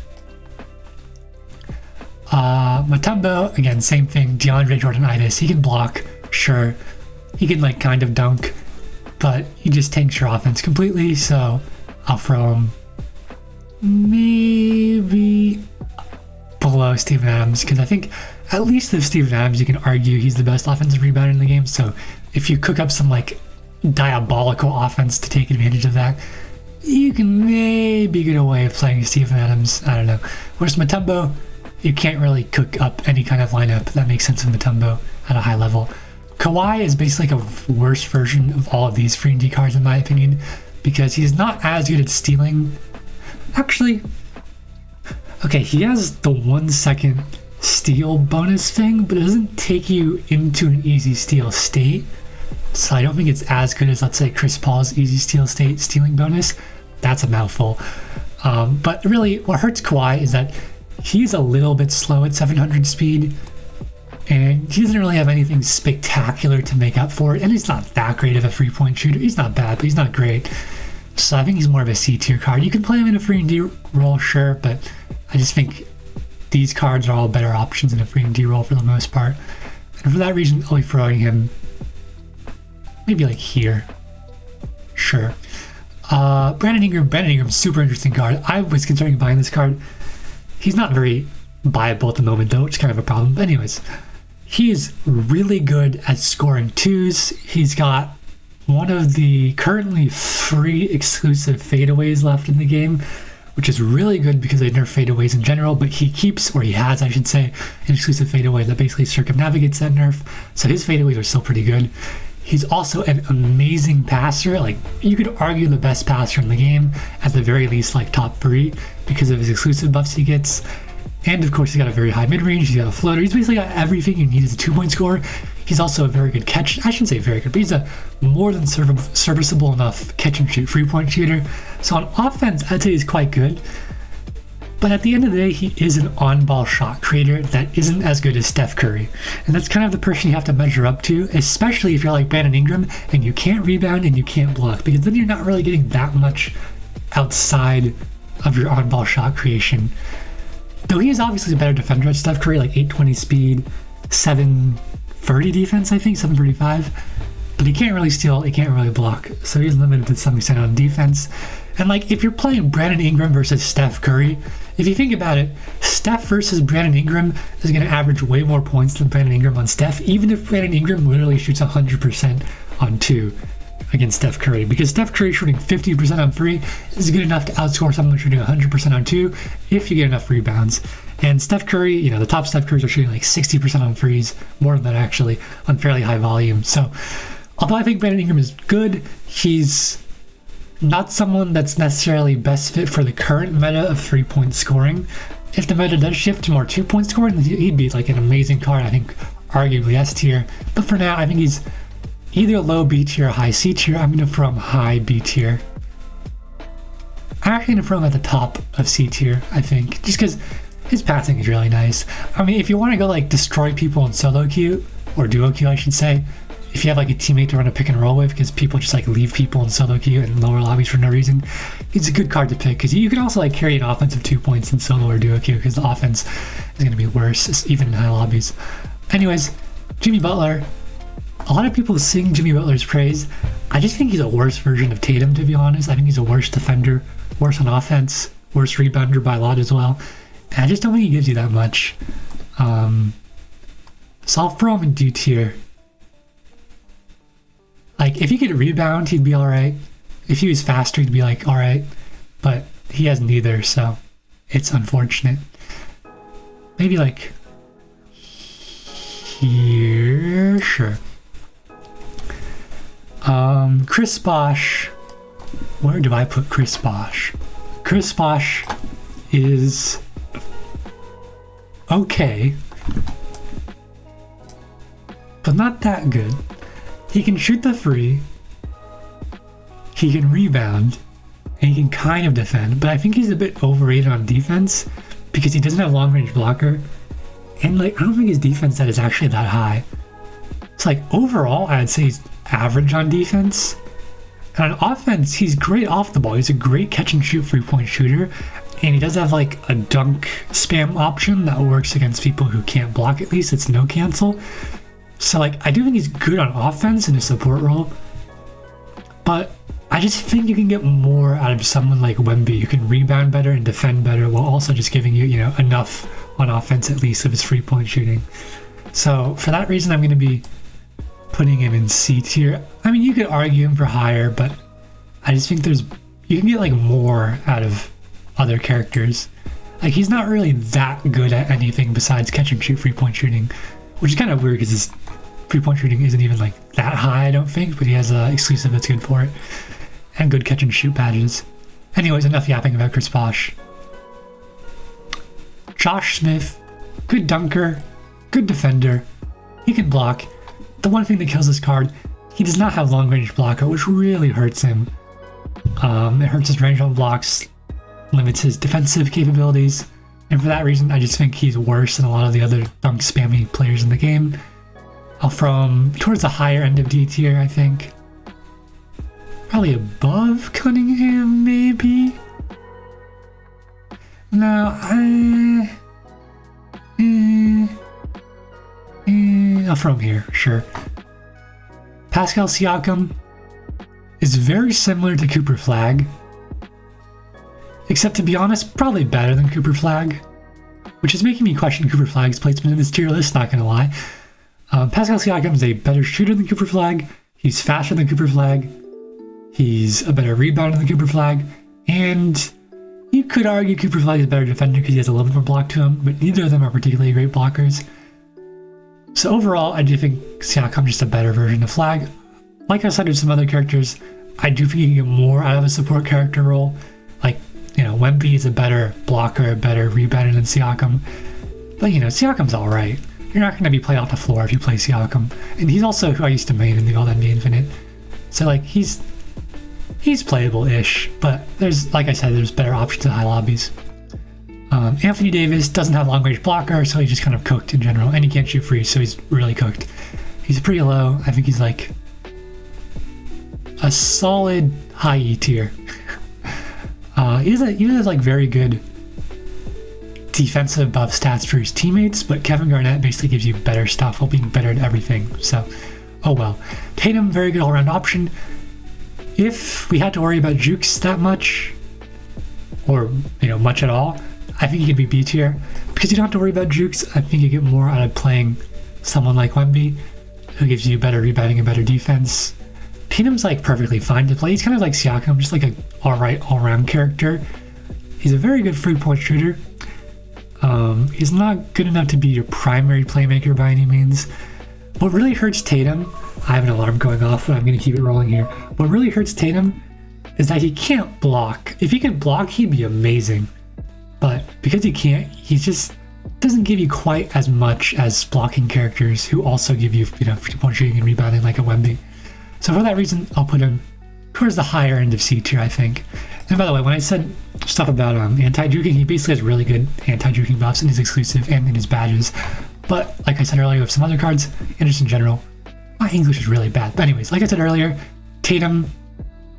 Mutombo, again, same thing, DeAndre Jordan-itis. He can block, sure. He can like kind of dunk, but he just tanks your offense completely, so I'll throw him maybe below Steven Adams, because I think at least with Steven Adams you can argue he's the best offensive rebounder in the game. So if you cook up some like diabolical offense to take advantage of that, you can maybe get away with playing Steven Adams. I don't know. Whereas Mutombo, you can't really cook up any kind of lineup that makes sense of Mutombo at a high level. Kawhi is basically like a worse version of all of these free and D cards in my opinion, because he's not as good at stealing. Actually, okay, he has the 1 second steal bonus thing, but it doesn't take you into an easy steal state. So I don't think it's as good as, let's say, Chris Paul's easy steal state stealing bonus. That's a mouthful. But really, what hurts Kawhi is that he's a little bit slow at 700 speed, and he doesn't really have anything spectacular to make up for it. And he's not that great of a free-point shooter. He's not bad, but he's not great. So I think he's more of a C-tier card. You can play him in a free and D role, sure, but I just think these cards are all better options in a free and D role for the most part. And for that reason, I'll be throwing him maybe like here. Sure. Brandon Ingram, super interesting card. I was considering buying this card. He's not very buyable at the moment though, which is kind of a problem. But anyways, he's really good at scoring twos. He's got one of the currently free exclusive fadeaways left in the game, which is really good because they nerf fadeaways in general, but he keeps, or he has, I should say, an exclusive fadeaway that basically circumnavigates that nerf, so his fadeaways are still pretty good. He's also an amazing passer, like you could argue the best passer in the game, at the very least like top 3, because of his exclusive buffs he gets. And of course he's got a very high mid-range, he's got a floater, he's basically got everything you need as a 2-point scorer. He's also a very good catch, I shouldn't say very good, but he's a more than serviceable enough catch and shoot 3-point shooter. So on offense, I'd say he's quite good. But at the end of the day, he is an on-ball shot creator that isn't as good as Steph Curry. And that's kind of the person you have to measure up to, especially if you're like Brandon Ingram and you can't rebound and you can't block, because then you're not really getting that much outside of your on-ball shot creation. Though he is obviously a better defender at Steph Curry, like 820 speed, 730 defense, I think, 735. But he can't really steal, he can't really block. So he's limited to some extent on defense. And like if you're playing Brandon Ingram versus Steph Curry, if you think about it, Steph versus Brandon Ingram is going to average way more points than Brandon Ingram on Steph, even if Brandon Ingram literally shoots 100% on 2 against Steph Curry. Because Steph Curry shooting 50% on 3 is good enough to outscore someone shooting 100% on 2 if you get enough rebounds. And Steph Curry, you know, the top Steph Currys are shooting like 60% on threes, more than that actually, on fairly high volume. So although I think Brandon Ingram is good, he's not someone that's necessarily best fit for the current meta of 3-point scoring. If the meta does shift to more 2-point scoring, then he'd be like an amazing card, I think arguably S tier. But for now, I think he's either low B tier or high C tier. I'm going to throw him high B tier. I'm actually going to throw him at the top of C tier, I think, just because his passing is really nice. I mean, if you want to go like destroy people in solo queue, or duo queue I should say, if you have like a teammate to run a pick and roll with, because people just like leave people in solo queue and lower lobbies for no reason, it's a good card to pick, because you can also like carry an offensive 2 points in solo or duo queue, because the offense is going to be worse even in high lobbies. Anyways, Jimmy Butler, a lot of people sing Jimmy Butler's praise. I just think he's a worse version of Tatum, to be honest. I think he's a worse defender, worse on offense, worse rebounder by a lot as well, and I just don't think he gives you that much. So I'll throw him in D tier. Like, if he could rebound, he'd be alright. If he was faster, he'd be like, alright. But he has neither, so it's unfortunate. Maybe like here, sure. Chris Bosh. Where do I put Chris Bosh? Chris Bosh is okay, but not that good. He can shoot the free, he can rebound, and he can kind of defend, but I think he's a bit overrated on defense because he doesn't have long range blocker, and like I don't think his defense stat is actually that high. It's like overall I'd say he's average on defense, and on offense he's great off the ball. He's a great catch and shoot 3-point shooter, and he does have like a dunk spam option that works against people who can't block. At least it's no cancel. So like I do think he's good on offense in a support role, but I just think you can get more out of someone like Wemby. You can rebound better and defend better while also just giving you, enough on offense at least of his 3-point shooting. So for that reason, I'm going to be putting him in C tier. I mean, you could argue him for higher, but I just think you can get like more out of other characters. Like he's not really that good at anything besides catch and shoot 3-point shooting, which is kind of weird because his 3-point shooting isn't even like that high, I don't think, but he has an exclusive that's good for it, and good catch and shoot badges. Anyways, enough yapping about Chris Bosh. Josh Smith, good dunker, good defender, he can block. The one thing that kills this card, he does not have long range blocker, which really hurts him. It hurts his range on blocks, limits his defensive capabilities, and for that reason I just think he's worse than a lot of the other dunk spammy players in the game. I'll throw him towards the higher end of D tier, I think. Probably above Cunningham, maybe? No, I'll throw him here, sure. Pascal Siakam is very similar to Cooper Flagg, except to be honest, probably better than Cooper Flagg, which is making me question Cooper Flagg's placement in this tier list, not gonna lie. Pascal Siakam is a better shooter than Cooper Flagg, he's faster than Cooper Flagg, he's a better rebounder than Cooper Flagg, and he you could argue Cooper Flag is a better defender because he has a little bit more block to him, but neither of them are particularly great blockers. So overall, I do think Siakam's just a better version of Flag. Like I said with some other characters, I do think you can get more out of a support character role. Like, you know, Wemby is a better blocker, a better rebounder than Siakam. But, you know, Siakam's alright. You're not going to be play off the floor if you play Siakam. And he's also who I used to main in the All NBA Infinite. So, like, he's playable-ish. But there's, like I said, there's better options in high lobbies. Anthony Davis doesn't have long-range blocker, so he's just kind of cooked in general. And he can't shoot free, so he's really cooked. He's pretty low. I think he's like a solid high E tier. He has like very good defensive buff stats for his teammates, but Kevin Garnett basically gives you better stuff while being better at everything. So, oh well. Tatum, very good all-around option. If we had to worry about jukes that much, or you know, much at all, I think he could be B tier. Because you don't have to worry about jukes, I think you get more out of playing someone like Wemby, who gives you better rebounding and better defense. Tatum's like perfectly fine to play. He's kind of like Siakam, just like a alright all-around character. He's a very good free-point shooter. He's not good enough to be your primary playmaker by any means. What really hurts Tatum, I have an alarm going off, but I'm going to keep it rolling here. What really hurts Tatum is that he can't block. If he could block, he'd be amazing. But because he can't, he just doesn't give you quite as much as blocking characters who also give you, you know, free-point shooting and rebounding like a Wemby. So for that reason, I'll put him towards the higher end of C tier, I think. And by the way, when I said stuff about anti-juking, he basically has really good anti-juking buffs in his exclusive and in his badges. But like I said earlier with some other cards, and just in general, my English is really bad. But anyways, like I said earlier, Tatum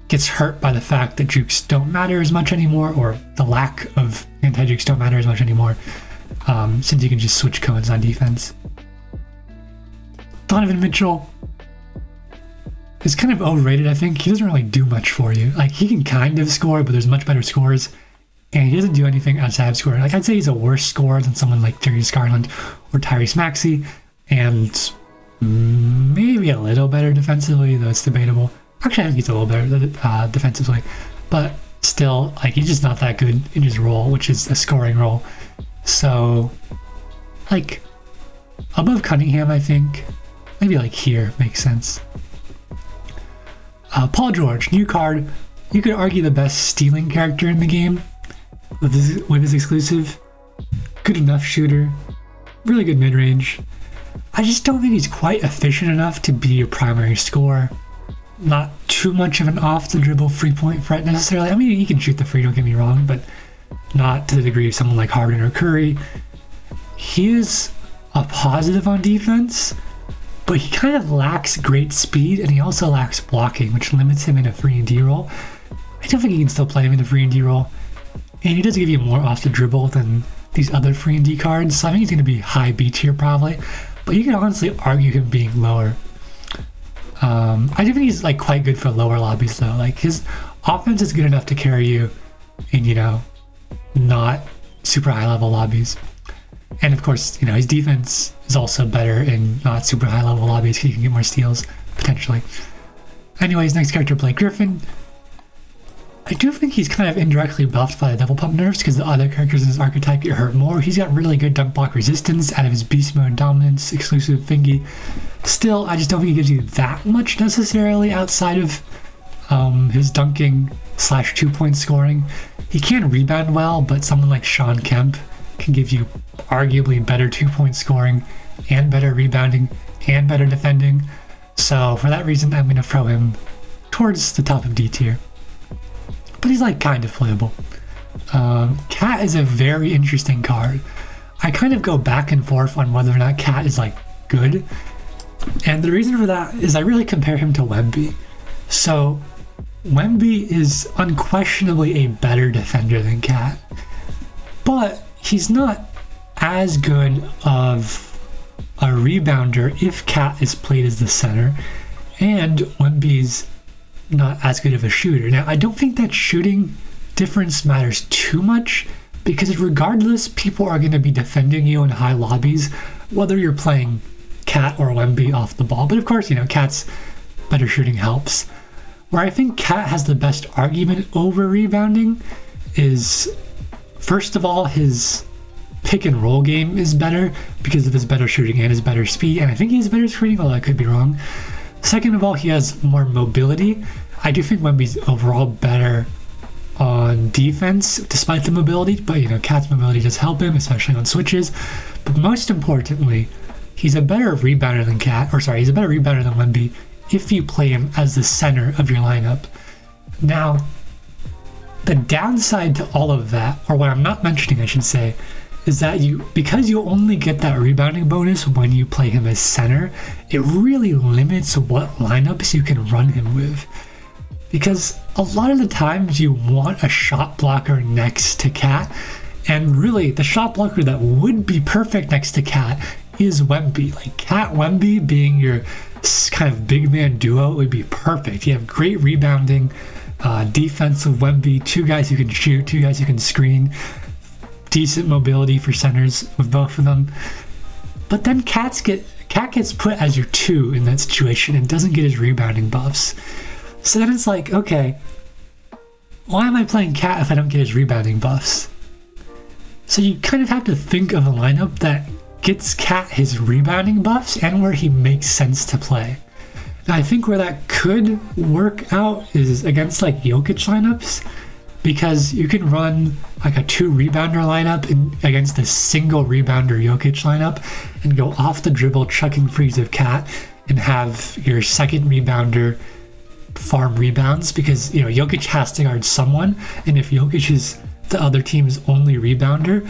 gets hurt by the fact that jukes don't matter as much anymore, or the lack of anti-jukes don't matter as much anymore, since you can just switch cones on defense. Donovan Mitchell is kind of overrated, I think. He doesn't really do much for you. Like, he can kind of score, but there's much better scores, and he doesn't do anything outside of scoring. Like, I'd say he's a worse scorer than someone like Darius Garland or Tyrese Maxey, and maybe a little better defensively, though it's debatable. Actually, I think he's a little better defensively, but still, like, he's just not that good in his role, which is a scoring role. So, like, above Cunningham, I think. Maybe, like, here makes sense. Paul George, new card. You could argue the best stealing character in the game with his exclusive. Good enough shooter. Really good mid-range. I just don't think he's quite efficient enough to be your primary scorer. Not too much of an off-the-dribble free-point threat necessarily. I mean, he can shoot the free, don't get me wrong, but not to the degree of someone like Harden or Curry. He is a positive on defense, but he kind of lacks great speed, and he also lacks blocking, which limits him in a 3-and-D role. I don't think you can still play him in a 3-and-D role, and he does give you more off the dribble than these other 3-and-D cards, so I think he's going to be high B tier probably, but you can honestly argue him being lower. I do think he's like quite good for lower lobbies though. Like, his offense is good enough to carry you in, you know, not super high level lobbies. And of course, you know, his defense is also better in not super high level lobbies because you can get more steals, potentially. Anyways, next character, Blake Griffin. I do think he's kind of indirectly buffed by the double pump nerfs because the other characters in his archetype get hurt more. He's got really good dunk block resistance out of his beast mode dominance, exclusive thingy. Still, I just don't think he gives you that much necessarily outside of his dunking / 2-point scoring. He can rebound well, but someone like Sean Kemp can give you arguably better 2-point scoring and better rebounding and better defending. So for that reason, I'm going to throw him towards the top of D tier. But he's like kind of playable. Cat is a very interesting card. I kind of go back and forth on whether or not Cat is like good. And the reason for that is I really compare him to Wemby. So Wemby is unquestionably a better defender than Cat. But he's not as good of a rebounder if Cat is played as the center. And Wemby's not as good of a shooter. Now, I don't think that shooting difference matters too much because regardless, people are going to be defending you in high lobbies, whether you're playing Cat or Wemby off the ball. But of course, you know, Cat's better shooting helps. Where I think Cat has the best argument over rebounding is First of all, his pick and roll game is better because of his better shooting and his better speed, and I think he has better screening, although I could be wrong. Second of all, he has more mobility. I do think Wemby's overall better on defense despite the mobility, but Cat's mobility does help him, especially on switches. But most importantly, he's a better rebounder than he's a better rebounder than Wemby if you play him as the center of your lineup. Now, the downside to all of that, or what I'm not mentioning I should say, is that because you only get that rebounding bonus when you play him as center, it really limits what lineups you can run him with. Because a lot of the times you want a shot blocker next to Cat, and really the shot blocker that would be perfect next to Cat is Wemby. Like Cat Wemby being your kind of big man duo would be perfect. You have great rebounding, defensive Wemby, two guys who can shoot, two guys who can screen, decent mobility for centers with both of them. But then Cat gets put as your 2 in that situation and doesn't get his rebounding buffs. So then it's like, okay, why am I playing Cat if I don't get his rebounding buffs? So you kind of have to think of a lineup that gets Cat his rebounding buffs and where he makes sense to play. Now I think where that could work out is against like Jokic lineups, because you can run like a 2 rebounder lineup against a single rebounder Jokic lineup and go off the dribble chucking threes of Cat and have your second rebounder farm rebounds, because Jokic has to guard someone, and if Jokic is the other team's only rebounder,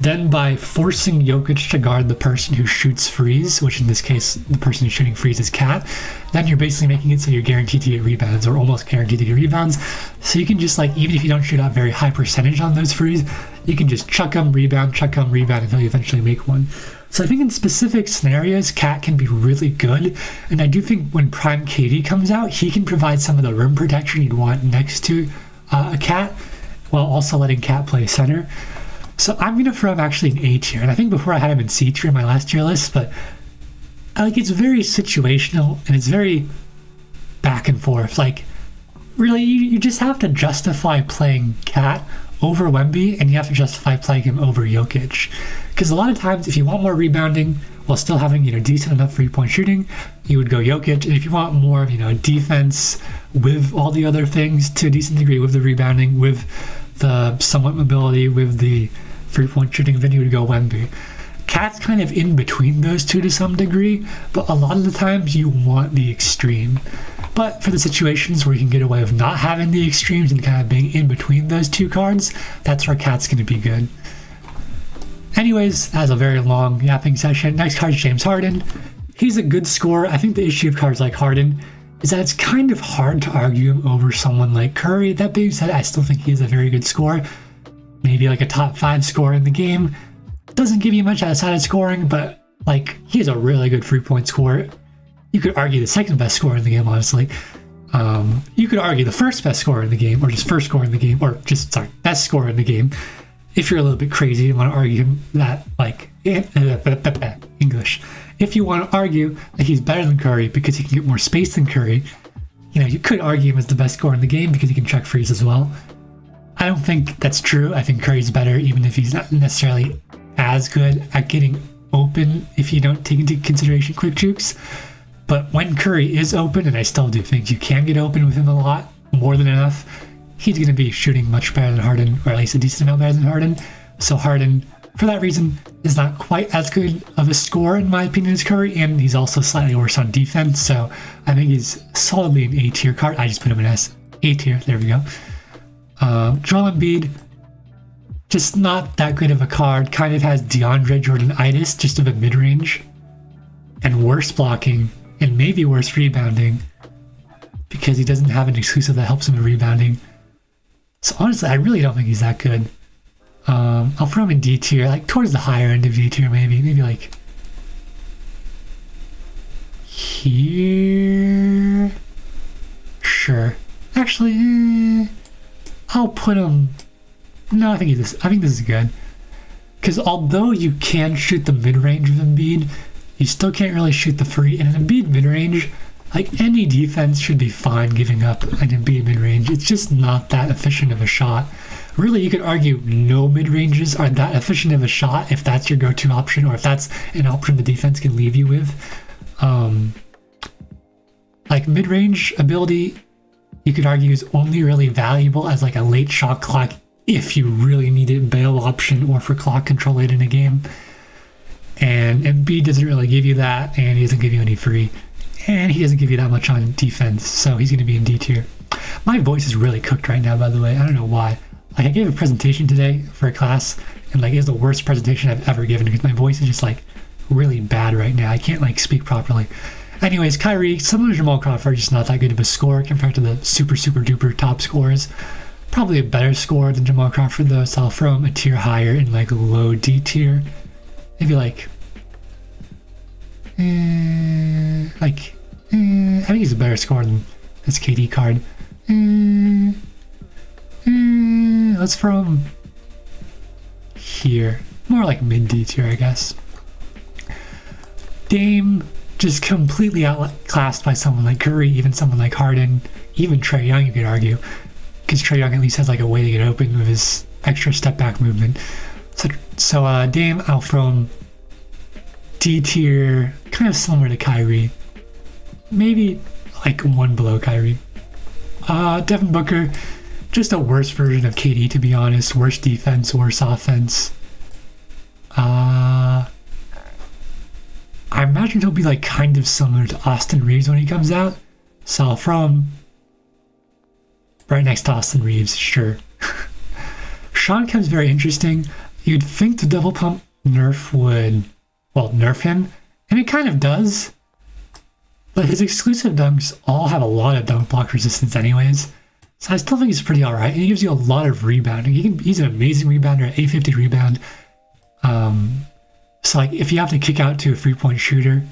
then by forcing Jokic to guard the person who shoots frees, which in this case the person who's shooting frees is Cat, then you're basically making it so you're guaranteed to get rebounds, or almost guaranteed to get rebounds. So you can just even if you don't shoot out very high percentage on those frees, you can just chuck them, rebound until you eventually make one. So I think in specific scenarios, Cat can be really good, and I do think when Prime KD comes out, he can provide some of the rim protection you'd want next to a Cat, while also letting Cat play center. So I'm going to throw him actually in A tier, and I think before I had him in C tier in my last tier list, but it's very situational, and it's very back and forth. Really, you just have to justify playing Cat over Wemby, and you have to justify playing him over Jokic. Because a lot of times, if you want more rebounding while still having decent enough 3-point shooting, you would go Jokic. And if you want more of defense with all the other things to a decent degree, with the rebounding, with the somewhat mobility, with the 3-point shooting, then you would go Wemby. Cat's kind of in between those two to some degree, but a lot of the times you want the extreme. But for the situations where you can get away with not having the extremes and kind of being in between those two cards, that's where Cat's going to be good. Anyways, that was a very long yapping session. Next card is James Harden. He's a good scorer. I think the issue of cards like Harden is that it's kind of hard to argue him over someone like Curry. That being said, I still think he's a very good scorer. Maybe like a top 5 scorer in the game. Doesn't give you much outside of scoring, but he's a really good 3-point scorer. You could argue the second best scorer in the game, honestly. You could argue the first best scorer in the game, or just first scorer in the game, or best scorer in the game. If you're a little bit crazy and want to argue that, English. If you want to argue that he's better than Curry because he can get more space than Curry, you could argue him as the best scorer in the game because he can chuck frees as well. I don't think that's true. I think Curry's better, even if he's not necessarily as good at getting open if you don't take into consideration quick jukes. But when Curry is open, and I still do think you can get open with him a lot, more than enough, he's going to be shooting much better than Harden, or at least a decent amount better than Harden. So Harden, for that reason, is not quite as good of a scorer, in my opinion, as Curry, and he's also slightly worse on defense. So I think he's solidly an A tier card. I just put him in S. A tier, there we go. Joel Embiid, just not that good of a card. Kind of has DeAndre Jordan-itis, just of a mid-range, and worse blocking, and maybe worse rebounding, because he doesn't have an exclusive that helps him in rebounding. So honestly, I really don't think he's that good. I'll throw him in D tier, towards the higher end of D tier, maybe here. Sure. Actually, I'll put him. No, I think this is good. Because although you can shoot the mid-range of Embiid, you still can't really shoot the free. And an Embiid mid-range, any defense should be fine giving up an Embiid mid-range. It's just not that efficient of a shot really you could argue no mid-ranges are that efficient of a shot if that's your go-to option, or if that's an option the defense can leave you with. Like mid-range ability, you could argue is only really valuable as like a late shot clock if you really need it, bail option, or for clock control late in a game. And Embiid doesn't really give you that, and he doesn't give you any free, and he doesn't give you that much on defense, so he's going to be in D tier. My voice is really cooked right now, by the way. I don't know why. Like, I gave a presentation today for a class, and like, it was the worst presentation I've ever given because my voice is just like really bad right now. I can't like speak properly. Anyways, Kyrie, similar to Jamal Crawford, just not that good of a scorer compared to the super duper top scorers. Probably a better scorer than Jamal Crawford though, so I'll throw him a tier higher in like low D tier. Maybe like, I think he's a better scorer than this KD card. Let's throw him here. More like mid D tier, I guess. Dame, just completely outclassed by someone like Curry, even someone like Harden, even Trae Young, you could argue. Because Trae Young at least has like a way to get open with his extra step back movement. So Dame, I'll throw him D tier, kind of similar to Kyrie. Maybe like one below Kyrie. Devin Booker, just a worse version of KD, to be honest. Worse defense, worse offense. I imagine he'll be like kind of similar to Austin Reeves when he comes out. So I'll throw him right next to Austin Reeves, sure. Sean Kemp's very interesting. You'd think the double pump nerf would, well, nerf him, and it kind of does. But his exclusive dunks all have a lot of dunk block resistance anyways. So I still think he's pretty alright, and he gives you a lot of rebounding. He's an amazing rebounder, 850 rebound. So like if you have to kick out to a 3-point shooter,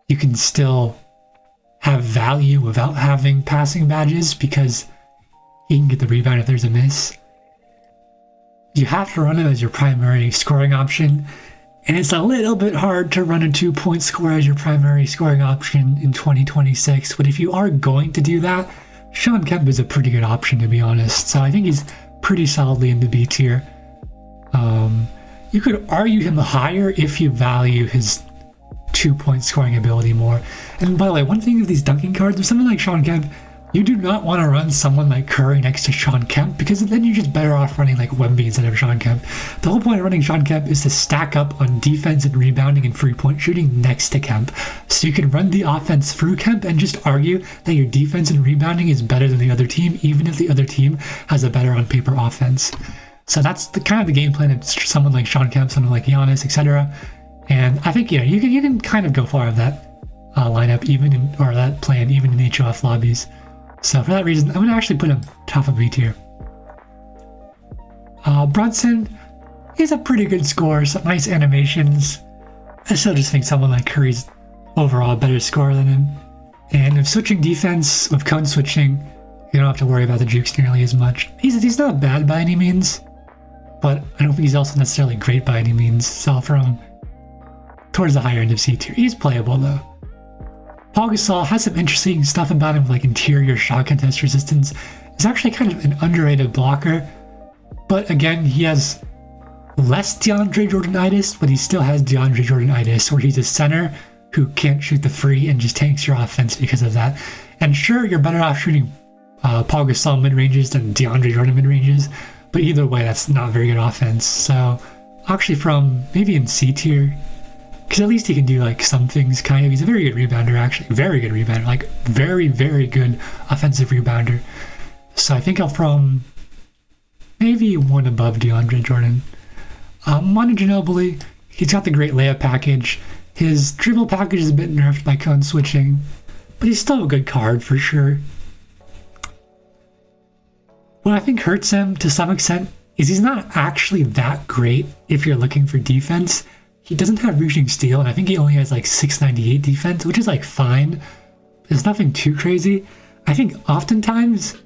you can still have value without having passing badges because he can get the rebound if there's a miss. You have to run him as your primary scoring option, and it's a little bit hard to run a 2-point scorer as your primary scoring option in 2026, but if you are going to do that, Sean Kemp is a pretty good option, to be honest. So I think he's pretty solidly in the B tier. You could argue him higher if you value his 2-point scoring ability more. And by the way, one thing with these dunking cards, with someone like Sean Kemp, you do not want to run someone like Curry next to Sean Kemp, because then you're just better off running like Wemby instead of Sean Kemp. The whole point of running Sean Kemp is to stack up on defense and rebounding and 3-point shooting next to Kemp. So you can run the offense through Kemp and just argue that your defense and rebounding is better than the other team, even if the other team has a better on paper offense. So that's the kind of the game plan of someone like Sean Kemp, someone like Giannis, etc. And I think, you know, you can kind of go far with that lineup, or that plan, even in HOF lobbies. So for that reason, I'm going to actually put him top of B tier. Brunson, he's a pretty good scorer, some nice animations. I still just think someone like Curry's overall a better scorer than him. And if switching defense, with cone switching, you don't have to worry about the jukes nearly as much. He's not bad by any means, but I don't think he's also necessarily great by any means. So I'll throw him towards the higher end of C tier. He's playable though. Paul Gasol has some interesting stuff about him, like interior shot contest resistance. He's actually kind of an underrated blocker, but again, he has less DeAndre Jordan-itis, but he still has DeAndre Jordan-itis, where he's a center who can't shoot the free and just tanks your offense because of that. And sure, you're better off shooting Paul Gasol mid-ranges than DeAndre Jordan mid-ranges, but either way, that's not very good offense. So actually from maybe in C tier, because at least he can do like some things, kind of. He's a very good rebounder, actually. Very good rebounder. Like very, very good offensive rebounder. So I think I'll throw him maybe one above DeAndre Jordan. Manu Ginobili, he's got the great layup package. His dribble package is a bit nerfed by cone switching, but he's still a good card for sure. What I think hurts him to some extent is he's not actually that great if you're looking for defense. He doesn't have reaching steal, and I think he only has like 698 defense, which is like fine. There's nothing too crazy. I think oftentimes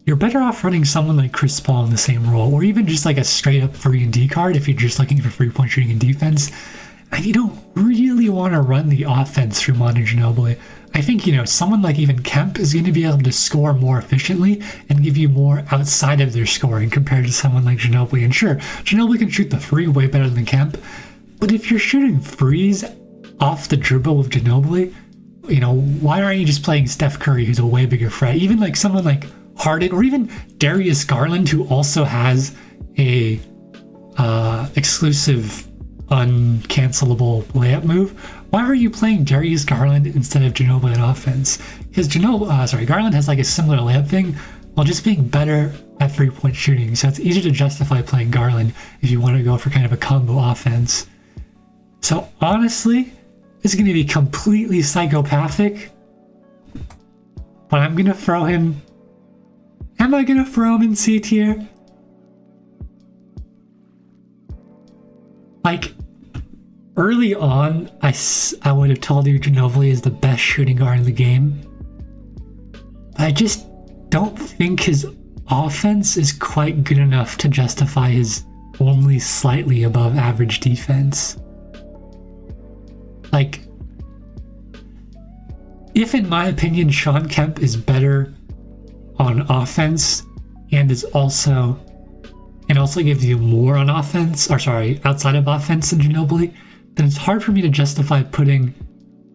you're better off running someone like Chris Paul in the same role, or even just like a straight up 3-and-D card if you're just looking for 3-point shooting and defense. and you don't really want to run the offense through Manu Ginobili. I think, someone like even Kemp is going to be able to score more efficiently and give you more outside of their scoring compared to someone like Ginobili. And sure, Ginobili can shoot the three way better than Kemp, but if you're shooting threes off the dribble with Ginobili, why aren't you just playing Steph Curry, who's a way bigger threat? Even like someone like Harden, or even Darius Garland, who also has a exclusive uncancelable layup move. Why are you playing Darius Garland instead of Ginobili on offense? Because Garland has like a similar layup thing while just being better at 3-point shooting. So it's easier to justify playing Garland if you want to go for kind of a combo offense. So honestly, it's going to be completely psychopathic, but I'm going to throw him. Am I going to throw him in C tier? Like, early on, I would have told you Ginobili is the best shooting guard in the game. But I just don't think his offense is quite good enough to justify his only slightly above average defense. Like, if in my opinion Shawn Kemp is better on offense and also gives you more on offense, outside of offense than Ginobili, then it's hard for me to justify putting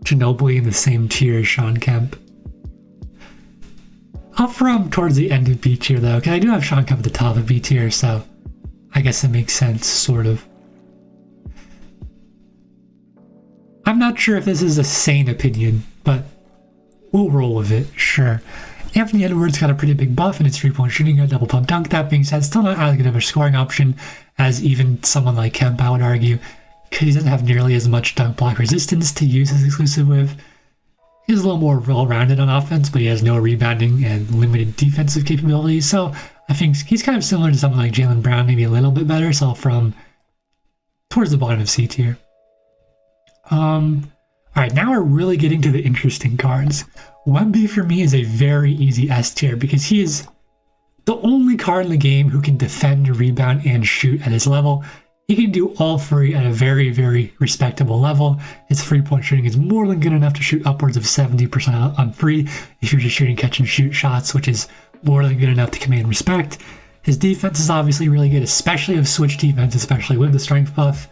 Ginobili in the same tier as Shawn Kemp. I'll throw him towards the end of B tier though, because I do have Shawn Kemp at the top of B tier, so I guess it makes sense, sort of. I'm not sure if this is a sane opinion, but we'll roll with it, sure. Anthony Edwards got a pretty big buff in his 3-point shooting, a double pump dunk. That being said, still not as good of a scoring option as even someone like Kemp, I would argue, because he doesn't have nearly as much dunk block resistance to use his exclusive with. He's a little more well-rounded on offense, but he has no rebounding and limited defensive capabilities. So I think he's kind of similar to someone like Jaylen Brown, maybe a little bit better. So from towards the bottom of C tier. All right, now we're really getting to the interesting cards. Wemby for me is a very easy S tier because he is the only card in the game who can defend, rebound, and shoot at his level. He can do all three at a very, very respectable level. His 3-point shooting is more than good enough to shoot upwards of 70% on three if you're just shooting catch and shoot shots, which is more than good enough to command respect. His defense is obviously really good, especially with switch defense, especially with the strength buff.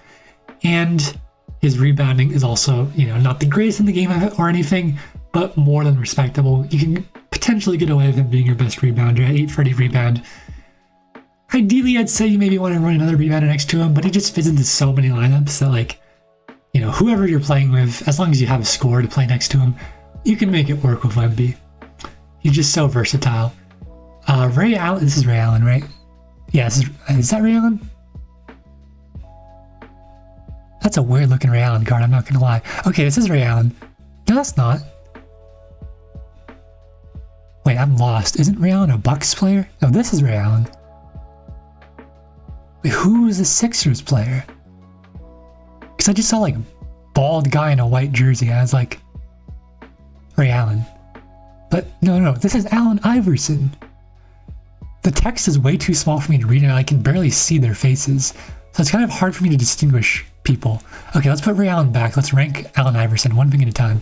And his rebounding is also, not the greatest in the game or anything, but more than respectable. You can potentially get away with him being your best rebounder at 830 rebound. Ideally, I'd say you maybe want to run another rebounder next to him, but he just fits into so many lineups that, whoever you're playing with, as long as you have a scorer to play next to him, you can make it work with Wemby. He's just so versatile. Ray Allen, this is Ray Allen, right? Yeah, is that Ray Allen? That's a weird looking Ray Allen card, I'm not gonna lie. Okay, this is Ray Allen. No, that's not. Wait, I'm lost. Isn't Ray Allen a Bucks player? No, this is Ray Allen. Wait, who is the Sixers player? Because I just saw bald guy in a white jersey. I was like, Ray Allen. But no, this is Allen Iverson. The text is way too small for me to read and I can barely see their faces. So it's kind of hard for me to distinguish people. Okay, let's put Ray Allen back. Let's rank Allen Iverson one thing at a time.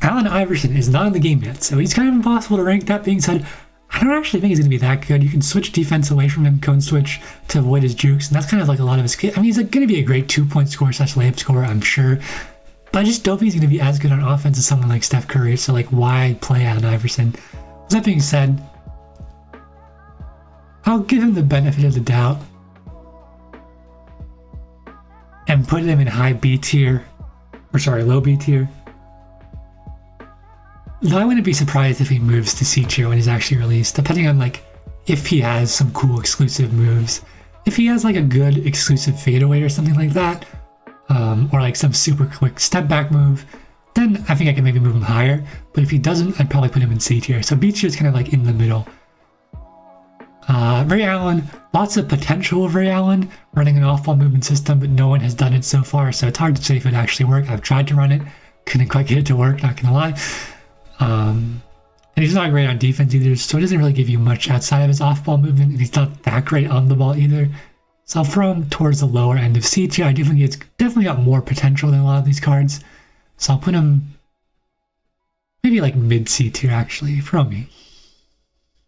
Allen Iverson is not in the game yet, so he's kind of impossible to rank. That being said, I don't actually think he's going to be that good. You can switch defense away from him, cone switch to avoid his jukes, and that's kind of a lot of his... he's going to be a great 2-point scorer / layup scorer, I'm sure. But I just don't think he's going to be as good on offense as someone like Steph Curry, so why play Allen Iverson? With that being said, I'll give him the benefit of the doubt and put him in low B tier. Though I wouldn't be surprised if he moves to C tier when he's actually released, depending on if he has some cool exclusive moves. If he has a good exclusive fadeaway or something like that, or some super quick step back move, then I think I can maybe move him higher. But if he doesn't, I'd probably put him in C tier. So B tier is kind of in the middle. Ray Allen, lots of potential of Ray Allen running an off-ball movement system, but no one has done it so far, so it's hard to say if it actually worked. I've tried to run it, couldn't quite get it to work, not gonna lie. And he's not great on defense either, so it doesn't really give you much outside of his off-ball movement, and he's not that great on the ball either. So I'll throw him towards the lower end of C tier. I it's definitely got more potential than a lot of these cards. So I'll put him maybe like mid C tier actually. From me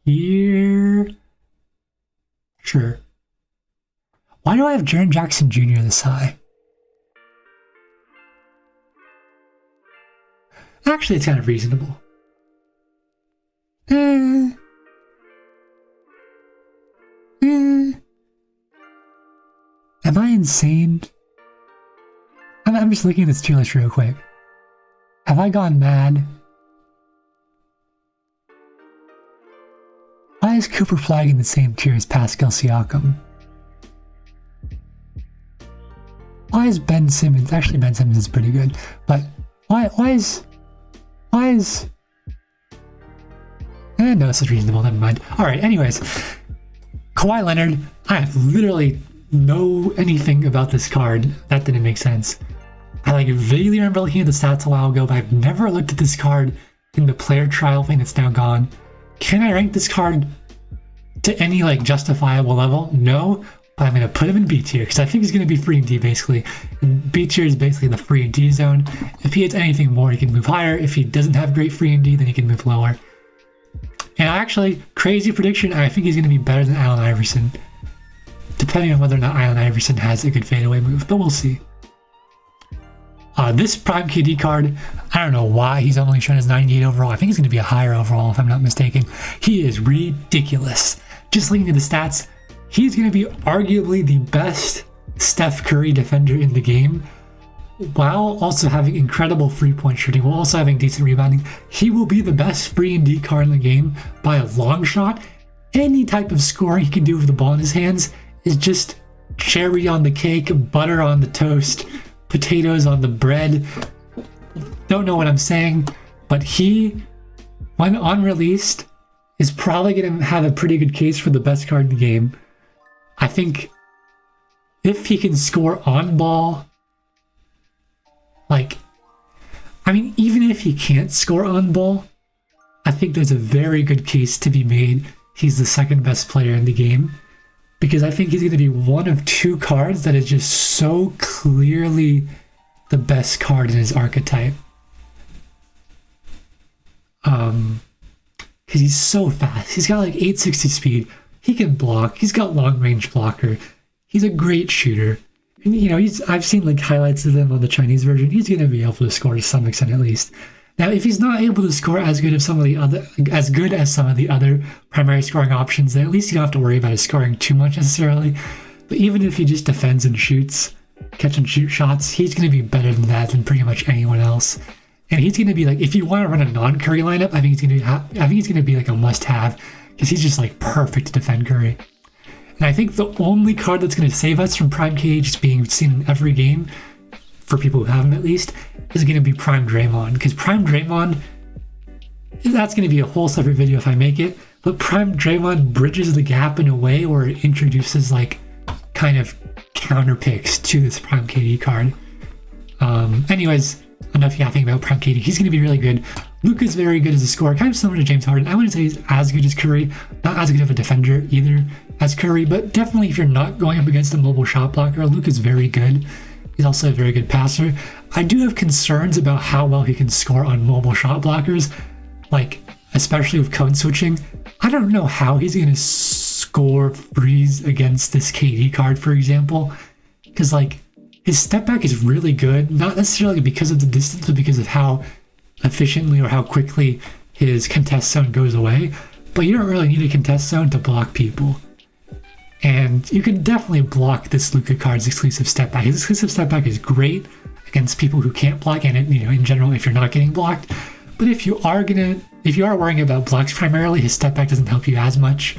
here. Sure. Why do I have Jaren Jackson Jr. this high? Actually, it's kind of reasonable. Am I insane? I'm just looking at this tier list real quick. Have I gone mad? Why is Cooper Flag in the same tier as Pascal Siakam? Why is Ben Simmons? Actually, Ben Simmons is pretty good, but why is? No, this is reasonable. Never mind. All right. Anyways, Kawhi Leonard. I have literally know anything about this card. That didn't make sense. I like vaguely remember looking at the stats a while ago, but I've never looked at this card in the player trial thing that's now gone. Can I rank this card to any like justifiable level? No, but I'm gonna put him in B tier because I think he's gonna be free and D basically. And B tier is basically the free and D zone. If he hits anything more, he can move higher. If he doesn't have great free and D, then he can move lower. And actually, crazy prediction, I think he's gonna be better than Allen Iverson, depending on whether or not Allen Iverson has a good fadeaway move, but we'll see. This Prime KD card, I don't know why he's only shown as 98 overall. I think he's going to be a higher overall if I'm not mistaken. He is ridiculous. Just looking at the stats, he's going to be arguably the best Steph Curry defender in the game, while also having incredible three-point shooting, while also having decent rebounding. He will be the best free and D card in the game by a long shot. Any type of scoring he can do with the ball in his hands is just cherry on the cake, butter on the toast, potatoes on the bread. Don't know what I'm saying, but he, when unreleased, is probably going to have a pretty good case for the best card in the game. I think if he can score on ball, even if he can't score on ball, I think there's a very good case to be made he's the second best player in the game. Because I think he's going to be one of two cards that is just so clearly the best card in his archetype. Because he's so fast. He's got like 860 speed. He can block. He's got long range blocker. He's a great shooter. And I've seen like highlights of him on the Chinese version. He's going to be able to score to some extent at least. Now, if he's not able to score as good as some of the other primary scoring options, then at least you don't have to worry about his scoring too much necessarily. But even if he just defends and shoots, catch and shoot shots, he's going to be better than that than pretty much anyone else. And he's going to be like, if you want to run a non-Curry lineup, I think he's going to be like a must-have because he's just like perfect to defend Curry. And I think the only card that's going to save us from Prime KD just being seen in every game, for people who have him at least, is going to be Prime Draymond. Because Prime Draymond, that's going to be a whole separate video if I make it, but Prime Draymond bridges the gap in a way where it introduces like kind of counter picks to this Prime KD card. Anyways, enough yapping about Prime KD. He's going to be really good. Luka's very good as a scorer, kind of similar to James Harden. I wouldn't say he's as good as Curry, not as good of a defender either as Curry, but definitely if you're not going up against a mobile shot blocker, Luka's very good. He's also a very good passer. I do have concerns about how well he can score on mobile shot blockers, like especially with code switching. I don't know how he's going to score threes against this KD card, for example, because like his step back is really good, not necessarily because of the distance, but because of how efficiently or how quickly his contest zone goes away. But you don't really need a contest zone to block people. And you can definitely block this Luka card's exclusive step back. His exclusive step back is great against people who can't block, and in general, if you're not getting blocked. But if you are worrying about blocks primarily, his step back doesn't help you as much.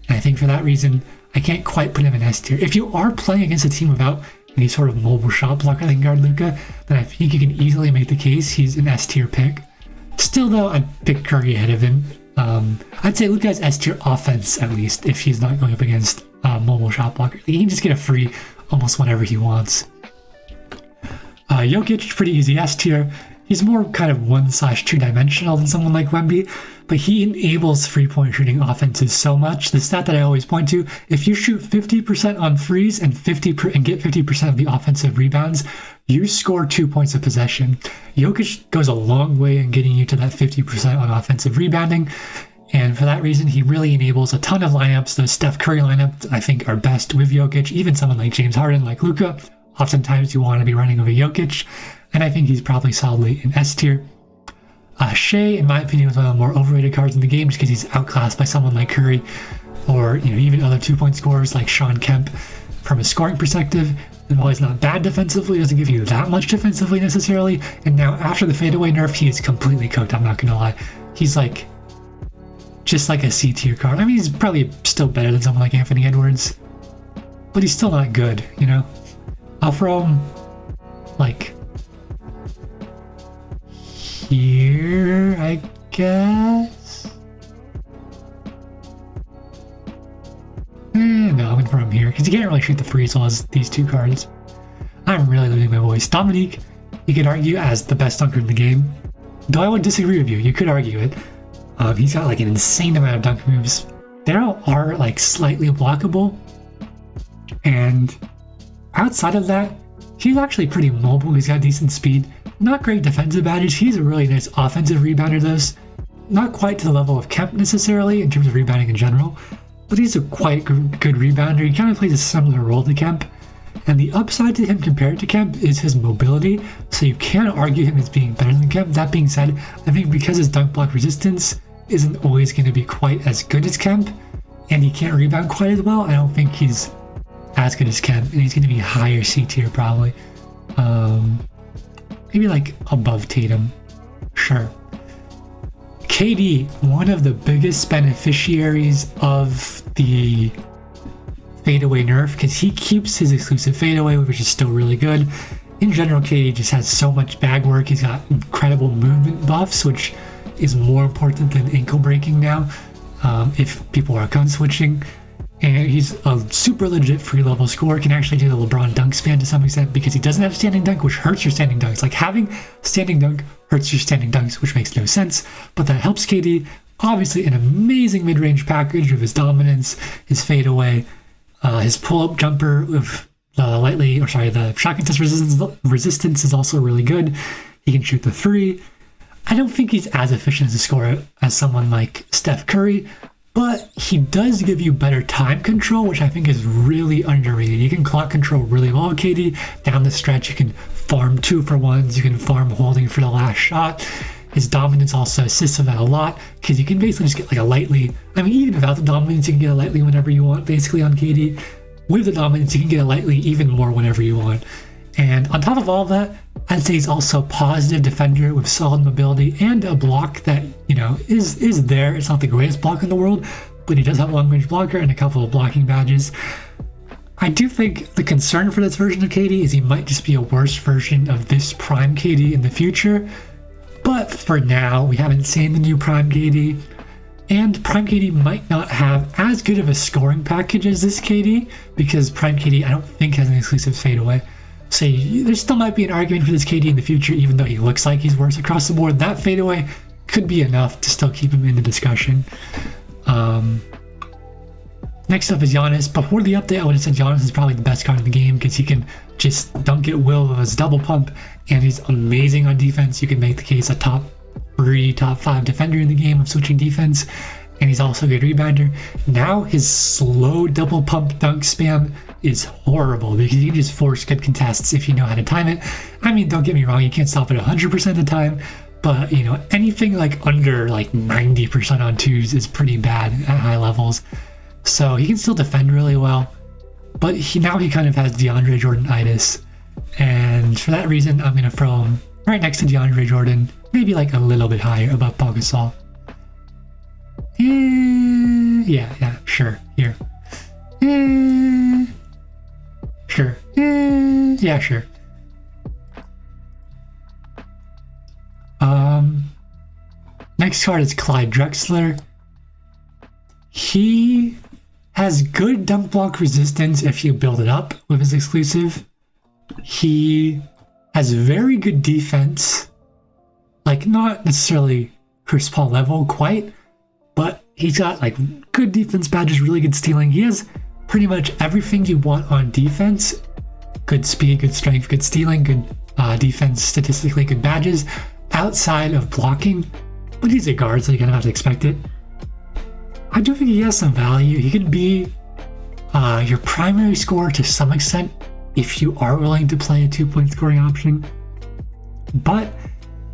And I think for that reason, I can't quite put him in S tier. If you are playing against a team without any sort of mobile shot blocker that can guard Luka, then I think you can easily make the case he's an S tier pick. Still though, I'd pick Curry ahead of him. I'd say Luka has S tier offense at least if he's not going up against mobile shot blocker. He can just get a free almost whenever he wants. Jokic, pretty easy S tier. he's more kind of 1/2-dimensional than someone like Wemby, but he enables free-point shooting offenses so much. The stat that I always point to, if you shoot 50% on threes and get 50% of the offensive rebounds, you score 2 points of possession. Jokic goes a long way in getting you to that 50% on offensive rebounding, and for that reason, he really enables a ton of lineups. Those Steph Curry lineups, I think, are best with Jokic. Even someone like James Harden, like Luka, oftentimes you want to be running over Jokic, and I think he's probably solidly in S tier. Shea, in my opinion, was one of the more overrated cards in the game just because he's outclassed by someone like Curry, or even other 2-point scorers like Sean Kemp. From a scoring perspective, and while he's not bad defensively, he doesn't give you that much defensively necessarily. And now after the fadeaway nerf, he is completely cooked. I'm not gonna lie, he's like just like a C tier card. I mean, he's probably still better than someone like Anthony Edwards, but he's still not good. I'll throw him like here, I guess. No, I'm gonna throw him here because you can't really shoot the free as well as these two cards. I'm really losing my voice. Dominique, you could argue as the best dunker in the game, though I would disagree with you. You could argue it. He's got like an insane amount of dunk moves. They are like slightly blockable, and outside of that, he's actually pretty mobile. He's got decent speed. Not great defensive advantage. He's a really nice offensive rebounder, though. Not quite to the level of Kemp necessarily in terms of rebounding in general, but he's a quite good rebounder. He kind of plays a similar role to Kemp. And the upside to him compared to Kemp is his mobility, so you can't argue him as being better than Kemp. That being said, I think because his dunk block resistance isn't always going to be quite as good as Kemp, and he can't rebound quite as well, I don't think he's as good as Kemp, and he's going to be higher C tier probably. Maybe like above Tatum. Sure. KD, one of the biggest beneficiaries of the fadeaway nerf, because he keeps his exclusive fadeaway, which is still really good. In general, KD just has so much bag work. He's got incredible movement buffs, which is more important than ankle breaking now, if people are gun switching. And he's a super legit free level scorer, can actually do the LeBron dunk span to some extent because he doesn't have standing dunk, which hurts your standing dunks. Like having standing dunk hurts your standing dunks, which makes no sense, but that helps KD. Obviously an amazing mid-range package with his dominance, his fadeaway, his pull-up jumper with the shot contest resistance is also really good. He can shoot the three. I don't think he's as efficient as a scorer as someone like Steph Curry, but he does give you better time control, which I think is really underrated. You can clock control really well with KD. Down the stretch, you can farm 2-for-1s, you can farm holding for the last shot. His dominance also assists with that a lot, because you can basically just get like a lightly, I mean, even without the dominance, you can get a lightly whenever you want, basically on KD. With the dominance, you can get a lightly even more whenever you want. And on top of all of that, I'd say he's also a positive defender with solid mobility and a block that, is there. It's not the greatest block in the world, but he does have a long-range blocker and a couple of blocking badges. I do think the concern for this version of KD is he might just be a worse version of this prime KD in the future. But for now, we haven't seen the new prime KD. And prime KD might not have as good of a scoring package as this KD, because prime KD I don't think has an exclusive fadeaway. So there still might be an argument for this KD in the future, even though he looks like he's worse across the board. That fadeaway could be enough to still keep him in the discussion. Next up is Giannis. Before the update, I would have said Giannis is probably the best card in the game because he can just dunk at will with his double pump, and he's amazing on defense. You can make the case a top 3, top 5 defender in the game of switching defense, and he's also a good rebounder. Now his slow double pump dunk spam is horrible because you can just force good contests if you know how to time it. I mean, don't get me wrong, you can't stop it 100% of the time, but anything like under like 90% on twos is pretty bad at high levels. So he can still defend really well, but now he kind of has DeAndre Jordan-itis, and for that reason, I'm going to throw him right next to DeAndre Jordan, maybe like a little bit higher above Pau Gasol. Yeah, sure, here. Sure. Yeah, sure. Next card is Clyde Drexler. He has good dunk block resistance if you build it up with his exclusive. He has very good defense, Like, not necessarily Chris Paul level quite, but he's got like good defense badges, really good stealing. He has pretty much everything you want on defense. Good speed, good strength, good stealing, good defense, statistically good badges outside of blocking. But he's a guard, so you kind of have to expect it. I do think he has some value. He could be your primary scorer to some extent if you are willing to play a 2-point scoring option. But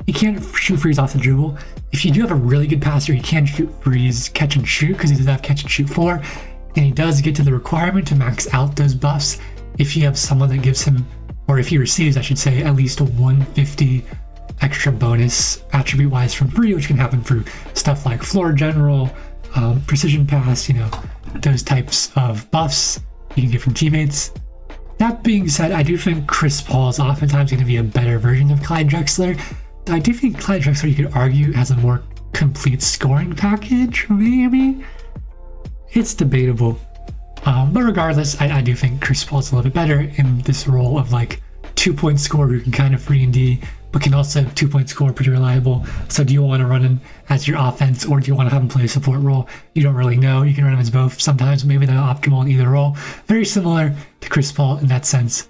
he can't shoot threes off the dribble. If you do have a really good passer, he can shoot threes, catch and shoot, because he does have catch and shoot 4. And he does get to the requirement to max out those buffs if you have someone that gives him, or if he receives, I should say, at least a 150 extra bonus attribute-wise from 3, which can happen through stuff like floor general, precision pass, those types of buffs you can get from teammates. That being said, I do think Chris Paul is oftentimes going to be a better version of Clyde Drexler. I do think Clyde Drexler, you could argue, has a more complete scoring package, maybe? It's debatable. But regardless, I do think Chris Paul's a little bit better in this role of like 2-point scorer who can kind of 3-and-D, but can also 2-point score pretty reliable. So do you want to run him as your offense, or do you want to have him play a support role? You don't really know. You can run him as both. Sometimes maybe they're optimal in either role. Very similar to Chris Paul in that sense,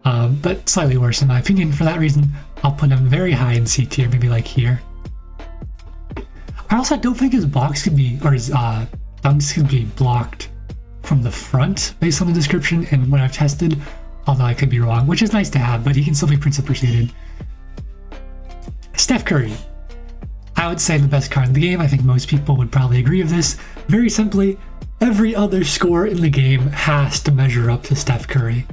but slightly worse in my opinion. For that reason, I'll put him very high in C tier, maybe like here. I also don't think his box could be, or his dunks could be blocked from the front based on the description and what I've tested, although I could be wrong, which is nice to have, but he can still be principal preceded. Steph Curry. I would say the best card in the game. I think most people would probably agree with this. Very simply, every other scorer in the game has to measure up to Steph Curry.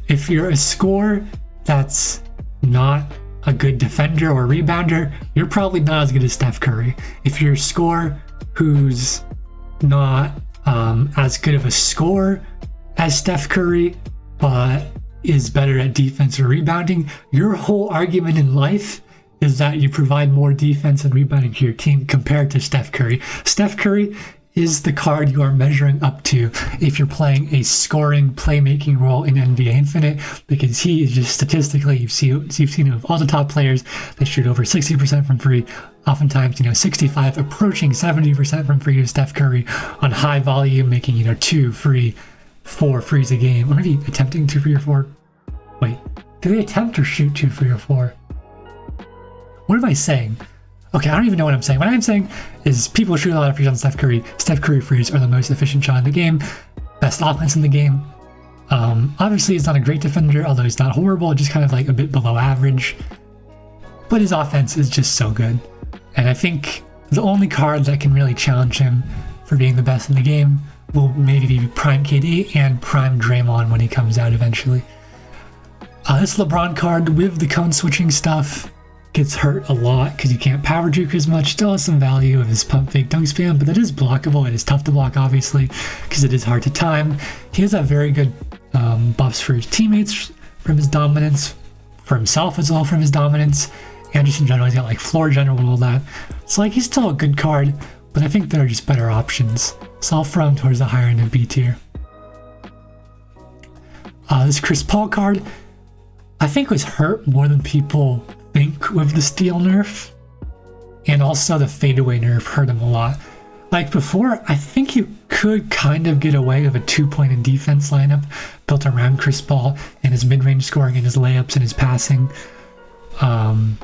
If you're a scorer that's not a good defender or rebounder, you're probably not as good as Steph Curry. If you're a scorer who's not as good of a scorer as Steph Curry, but is better at defense or rebounding, your whole argument in life is that you provide more defense and rebounding to your team compared to Steph Curry. Steph Curry is the card you are measuring up to if you're playing a scoring, playmaking role in NBA Infinite, because he is just statistically, you've seen it with all the top players, they shoot over 60% from free, oftentimes 65, approaching 70% from free to Steph Curry on high volume, making 2, 3, 4 threes a game, or maybe attempting 2, 3, or 4. Wait, do they attempt or shoot 2, 3, or 4? What am I saying? Okay, I don't even know what I'm saying. What I'm saying is people shoot a lot of threes on Steph Curry. Steph Curry threes are the most efficient shot in the game, best offense in the game. Obviously, he's not a great defender, although he's not horrible, just kind of like a bit below average. But his offense is just so good. And I think the only card that can really challenge him for being the best in the game will maybe be Prime KD and Prime Draymond when he comes out eventually. This LeBron card with the cone switching stuff gets hurt a lot because you can't power juke as much. Still has some value of his pump fake dunk spam, but that is blockable. It is tough to block, obviously, because it is hard to time. He has a very good buffs for his teammates from his dominance, for himself as well from his dominance, and just in general, he's got like floor general and all that. So like he's still a good card, but I think there are just better options. So I'll throw him towards the higher end of B tier. This Chris Paul card, I think was hurt more than people think with the steal nerf, and also the fadeaway nerf hurt him a lot. Like before, I think you could kind of get away with a 2-point in defense lineup built around Chris Paul and his mid-range scoring and his layups and his passing and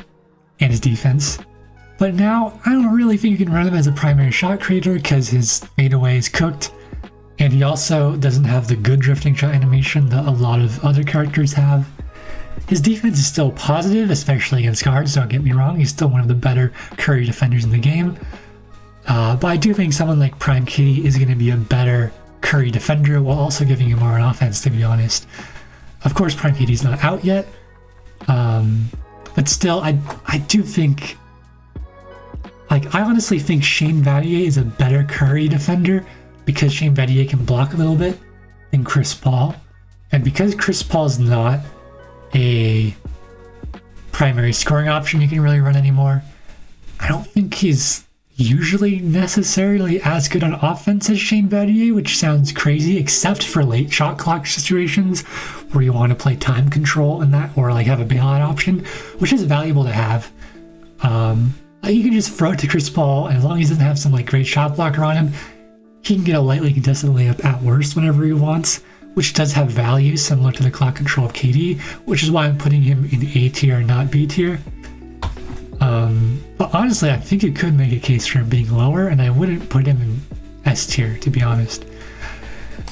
his defense. But now I don't really think you can run him as a primary shot creator because his fadeaway is cooked, and he also doesn't have the good drifting shot animation that a lot of other characters have. His defense is still positive, especially against guards, don't get me wrong. He's still one of the better Curry defenders in the game. But I do think someone like Prime KD is going to be a better Curry defender while also giving you more on offense, to be honest. Of course, Prime KD's not out yet. But still, I do think... Like, I honestly think Shane Battier is a better Curry defender because Shane Battier can block a little bit than Chris Paul. And because Chris Paul's not a primary scoring option you can really run anymore, I don't think he's usually necessarily as good on offense as Shane Battier, which sounds crazy, except for late shot clock situations where you want to play time control and that, or like have a bailout option, which is valuable to have. You can just throw it to Chris Paul, and as long as he doesn't have some like great shot blocker on him, he can get a lightly contested layup at worst whenever he wants, which does have value similar to the clock control of KD, which is why I'm putting him in A tier and not B tier. But honestly, I think you could make a case for him being lower, and I wouldn't put him in S tier, to be honest.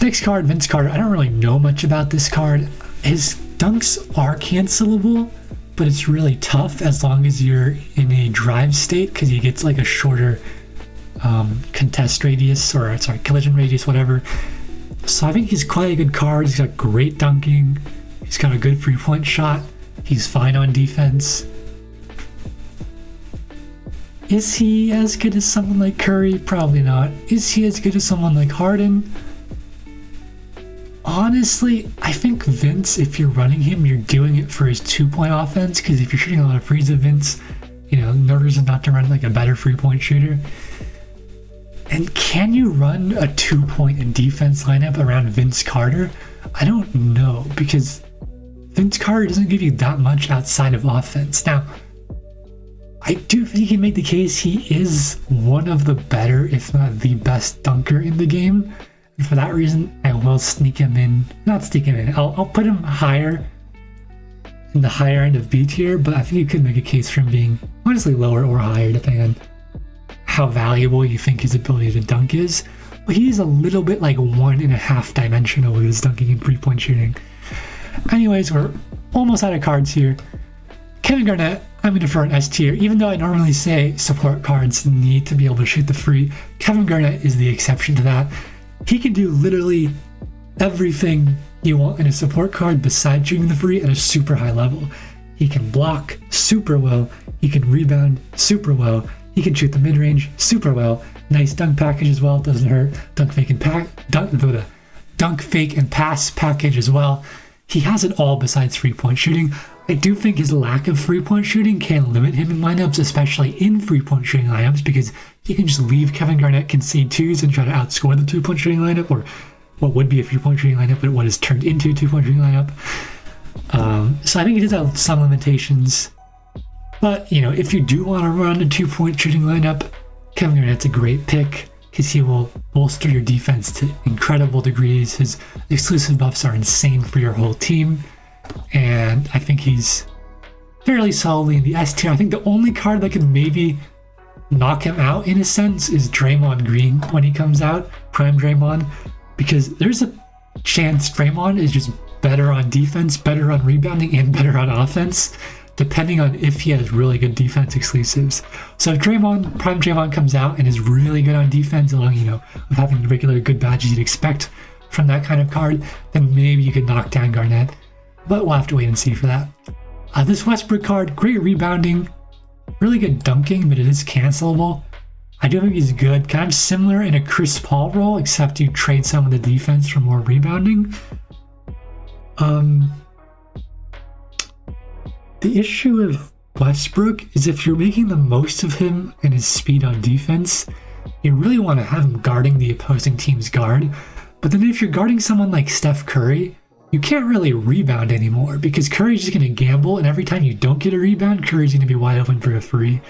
Next card, Vince Carter. I don't really know much about this card. His dunks are cancelable, but it's really tough as long as you're in a drive state, because he gets like a shorter contest radius, or sorry, collision radius, whatever. So I think he's quite a good card. He's got great dunking. He's got a good 3-point shot. He's fine on defense. Is he as good as someone like Curry? Probably not. Is he as good as someone like Harden? Honestly, I think Vince, if you're running him, you're doing it for his 2-point offense, because if you're shooting a lot of threes of Vince, you know, no reason not to run like a better 3-point shooter. And can you run a 2-point in defense lineup around Vince Carter? I don't know, because Vince Carter doesn't give you that much outside of offense. Now, I do think you can make the case he is one of the better, if not the best dunker in the game. And for that reason, I will sneak him in. Not sneak him in. I'll put him higher, in the higher end of B tier, but I think you could make a case for him being honestly lower or higher, depending on how valuable you think his ability to dunk is. But he is a little bit like 1.5 dimensional with his dunking and 3-point shooting. Anyways, we're almost out of cards here. Kevin Garnett, I'm going to throw an S tier. Even though I normally say support cards need to be able to shoot the free, Kevin Garnett is the exception to that. He can do literally everything you want in a support card besides shooting the free at a super high level. He can block super well. He can rebound super well. He can shoot the mid-range super well. Nice dunk package as well. Doesn't hurt. Dunk fake and pass package as well. He has it all besides 3-point shooting. I do think his lack of 3-point shooting can limit him in lineups, especially in 3-point shooting lineups, because you can just leave Kevin Garnett concede 2s and try to outscore the 2-point shooting lineup, or what would be a 3-point shooting lineup, but what is turned into a 2-point shooting lineup. So I think it does have some limitations. But, you know, if you do want to run a 2-point shooting lineup, Kevin Garnett's a great pick, because he will bolster your defense to incredible degrees. His exclusive buffs are insane for your whole team. And I think he's fairly solidly in the S tier. I think the only card that could maybe knock him out in a sense is Draymond Green when he comes out, Prime Draymond, because there's a chance Draymond is just better on defense, better on rebounding, and better on offense, depending on if he has really good defense exclusives. So if Prime Draymond comes out and is really good on defense, along, you know, with having the regular good badges you'd expect from that kind of card, then maybe you could knock down Garnett. But we'll have to wait and see for that. This Westbrook card, great rebounding, really good dunking, but it is cancelable. I do think he's good, kind of similar in a Chris Paul role, except you trade some of the defense for more rebounding. The issue with Westbrook is if you're making the most of him and his speed on defense, you really want to have him guarding the opposing team's guard. But then if you're guarding someone like Steph Curry, you can't really rebound anymore, because Curry's just going to gamble, and every time you don't get a rebound, Curry's going to be wide open for a 3.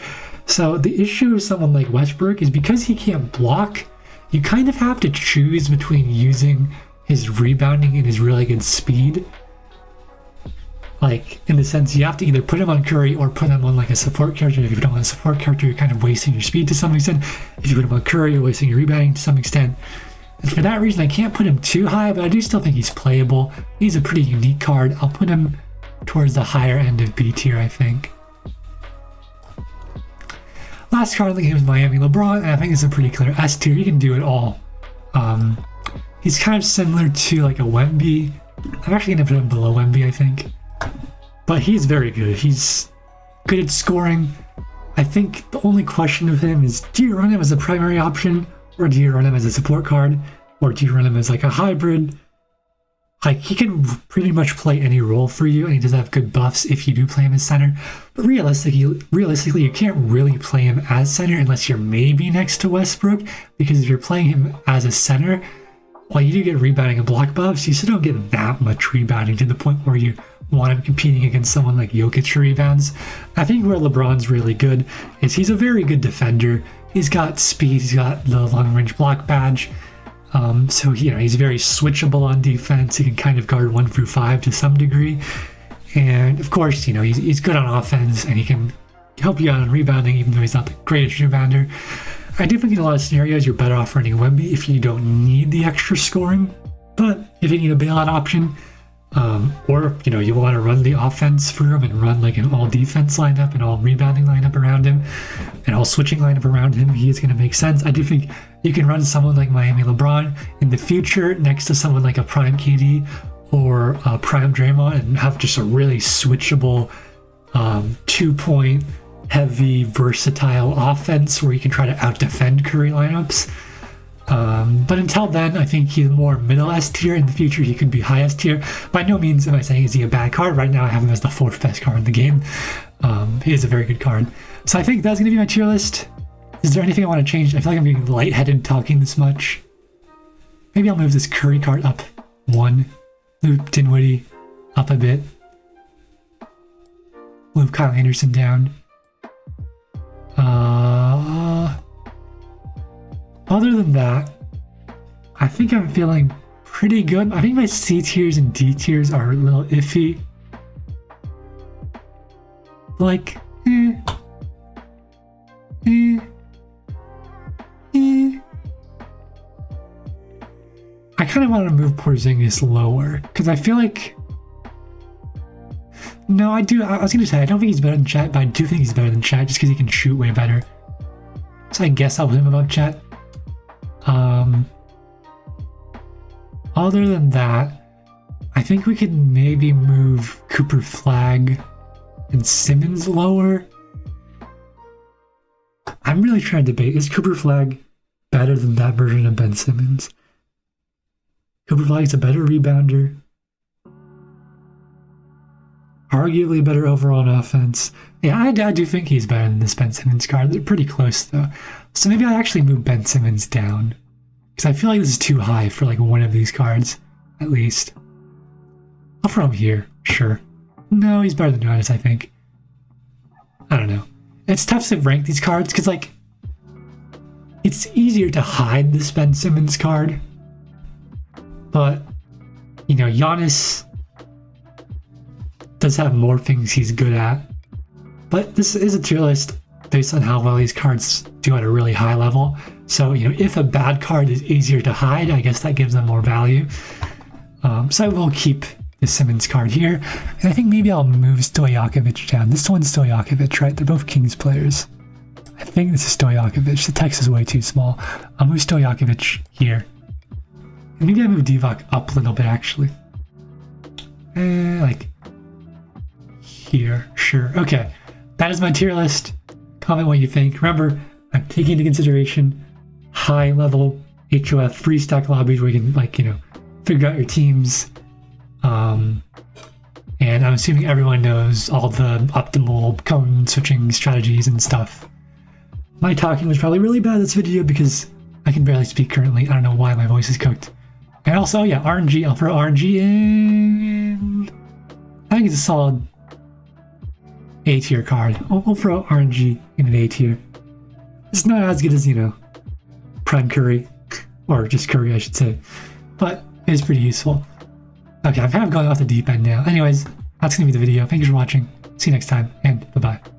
So the issue with someone like Westbrook is because he can't block, you kind of have to choose between using his rebounding and his really good speed. Like, in the sense, you have to either put him on Curry or put him on like a support character. If you don't want a support character, you're kind of wasting your speed to some extent. If you put him on Curry, you're wasting your rebounding to some extent. And for that reason, I can't put him too high, but I do still think he's playable. He's a pretty unique card. I'll put him towards the higher end of B tier, I think. Last card on the game is Miami LeBron, and I think it's a pretty clear S tier. He can do it all. He's kind of similar to like a Wemby. I'm actually going to put him below Wemby, I think. But he's very good. He's good at scoring. I think the only question of him is, do you run him as a primary option? Or do you run him as a support card? Or do you run him as like a hybrid? Like, he can pretty much play any role for you, and he does have good buffs if you do play him as center. But realistically, you can't really play him as center unless you're maybe next to Westbrook, because if you're playing him as a center, while you do get rebounding and block buffs, you still don't get that much rebounding to the point where you want him competing against someone like Jokic for rebounds. I think where LeBron's really good is he's a very good defender. He's got speed, he's got the long-range block badge. So, he's very switchable on defense. He can kind of guard 1 through 5 to some degree. And of course, he's good on offense and he can help you out on rebounding, even though he's not the greatest rebounder. I do think in a lot of scenarios you're better off running Wemby if you don't need the extra scoring. But if you need a bailout option, or you want to run the offense for him and run like an all defense lineup, an all rebounding lineup around him, an all switching lineup around him, he is going to make sense. I do think you can run someone like Miami LeBron in the future next to someone like a prime KD or a prime Draymond and have just a really switchable 2-point heavy versatile offense where you can try to out defend Curry lineups. But until then, I think he's more middle S tier. In the future, he could be high S tier. By no means am I saying is he a bad card. Right now, I have him as the 4th best card in the game. He is a very good card. So I think that's going to be my tier list. Is there anything I want to change? I feel like I'm being lightheaded talking this much. Maybe I'll move this Curry card up 1. Move Dinwiddie up a bit. Move Kyle Anderson down. Other than that, I think I'm feeling pretty good. I think my C tiers and D tiers are a little iffy. Like, I kind of want to move Porzingis lower because I feel like. No, I do. I was going to say I don't think he's better than Chet, but I do think he's better than Chet just because he can shoot way better. So I guess I'll put him above Chet. Other than that, I think we could maybe move Cooper Flag and Simmons lower. I'm really trying to debate. Is Cooper Flag better than that version of Ben Simmons? Cooper Flag is a better rebounder. Arguably better overall on offense. Yeah, I do think he's better than this Ben Simmons card. They're pretty close though. So maybe I actually move Ben Simmons down. Because I feel like this is too high for like one of these cards, at least. I'll throw him here, sure. No, he's better than Giannis, I think. I don't know. It's tough to rank these cards because like it's easier to hide this Ben Simmons card. But Giannis does have more things he's good at. But this is a tier list based on how well these cards do at a really high level. So, if a bad card is easier to hide, I guess that gives them more value. So I will keep the Simmons card here. And I think maybe I'll move Stojakovic down. This one's Stojakovic, right? They're both Kings players. I think this is Stojakovic. The text is way too small. I'll move Stojakovic here. And maybe I move Divac up a little bit, actually. Like here. Sure. Okay. That is my tier list. Comment what you think. Remember, I'm taking into consideration high level HOF free stack lobbies where you can figure out your teams. And I'm assuming everyone knows all the optimal cone switching strategies and stuff. My talking was probably really bad in this video because I can barely speak currently. I don't know why my voice is cooked. And also, yeah, RNG. I'll throw RNG in. I think it's a solid A tier card. I'll throw RNG in an A tier. It's not as good as, Prime Curry, or just Curry, I should say, but it is pretty useful. Okay, I'm kind of going off the deep end now. Anyways, that's going to be the video. Thank you for watching. See you next time, and bye-bye.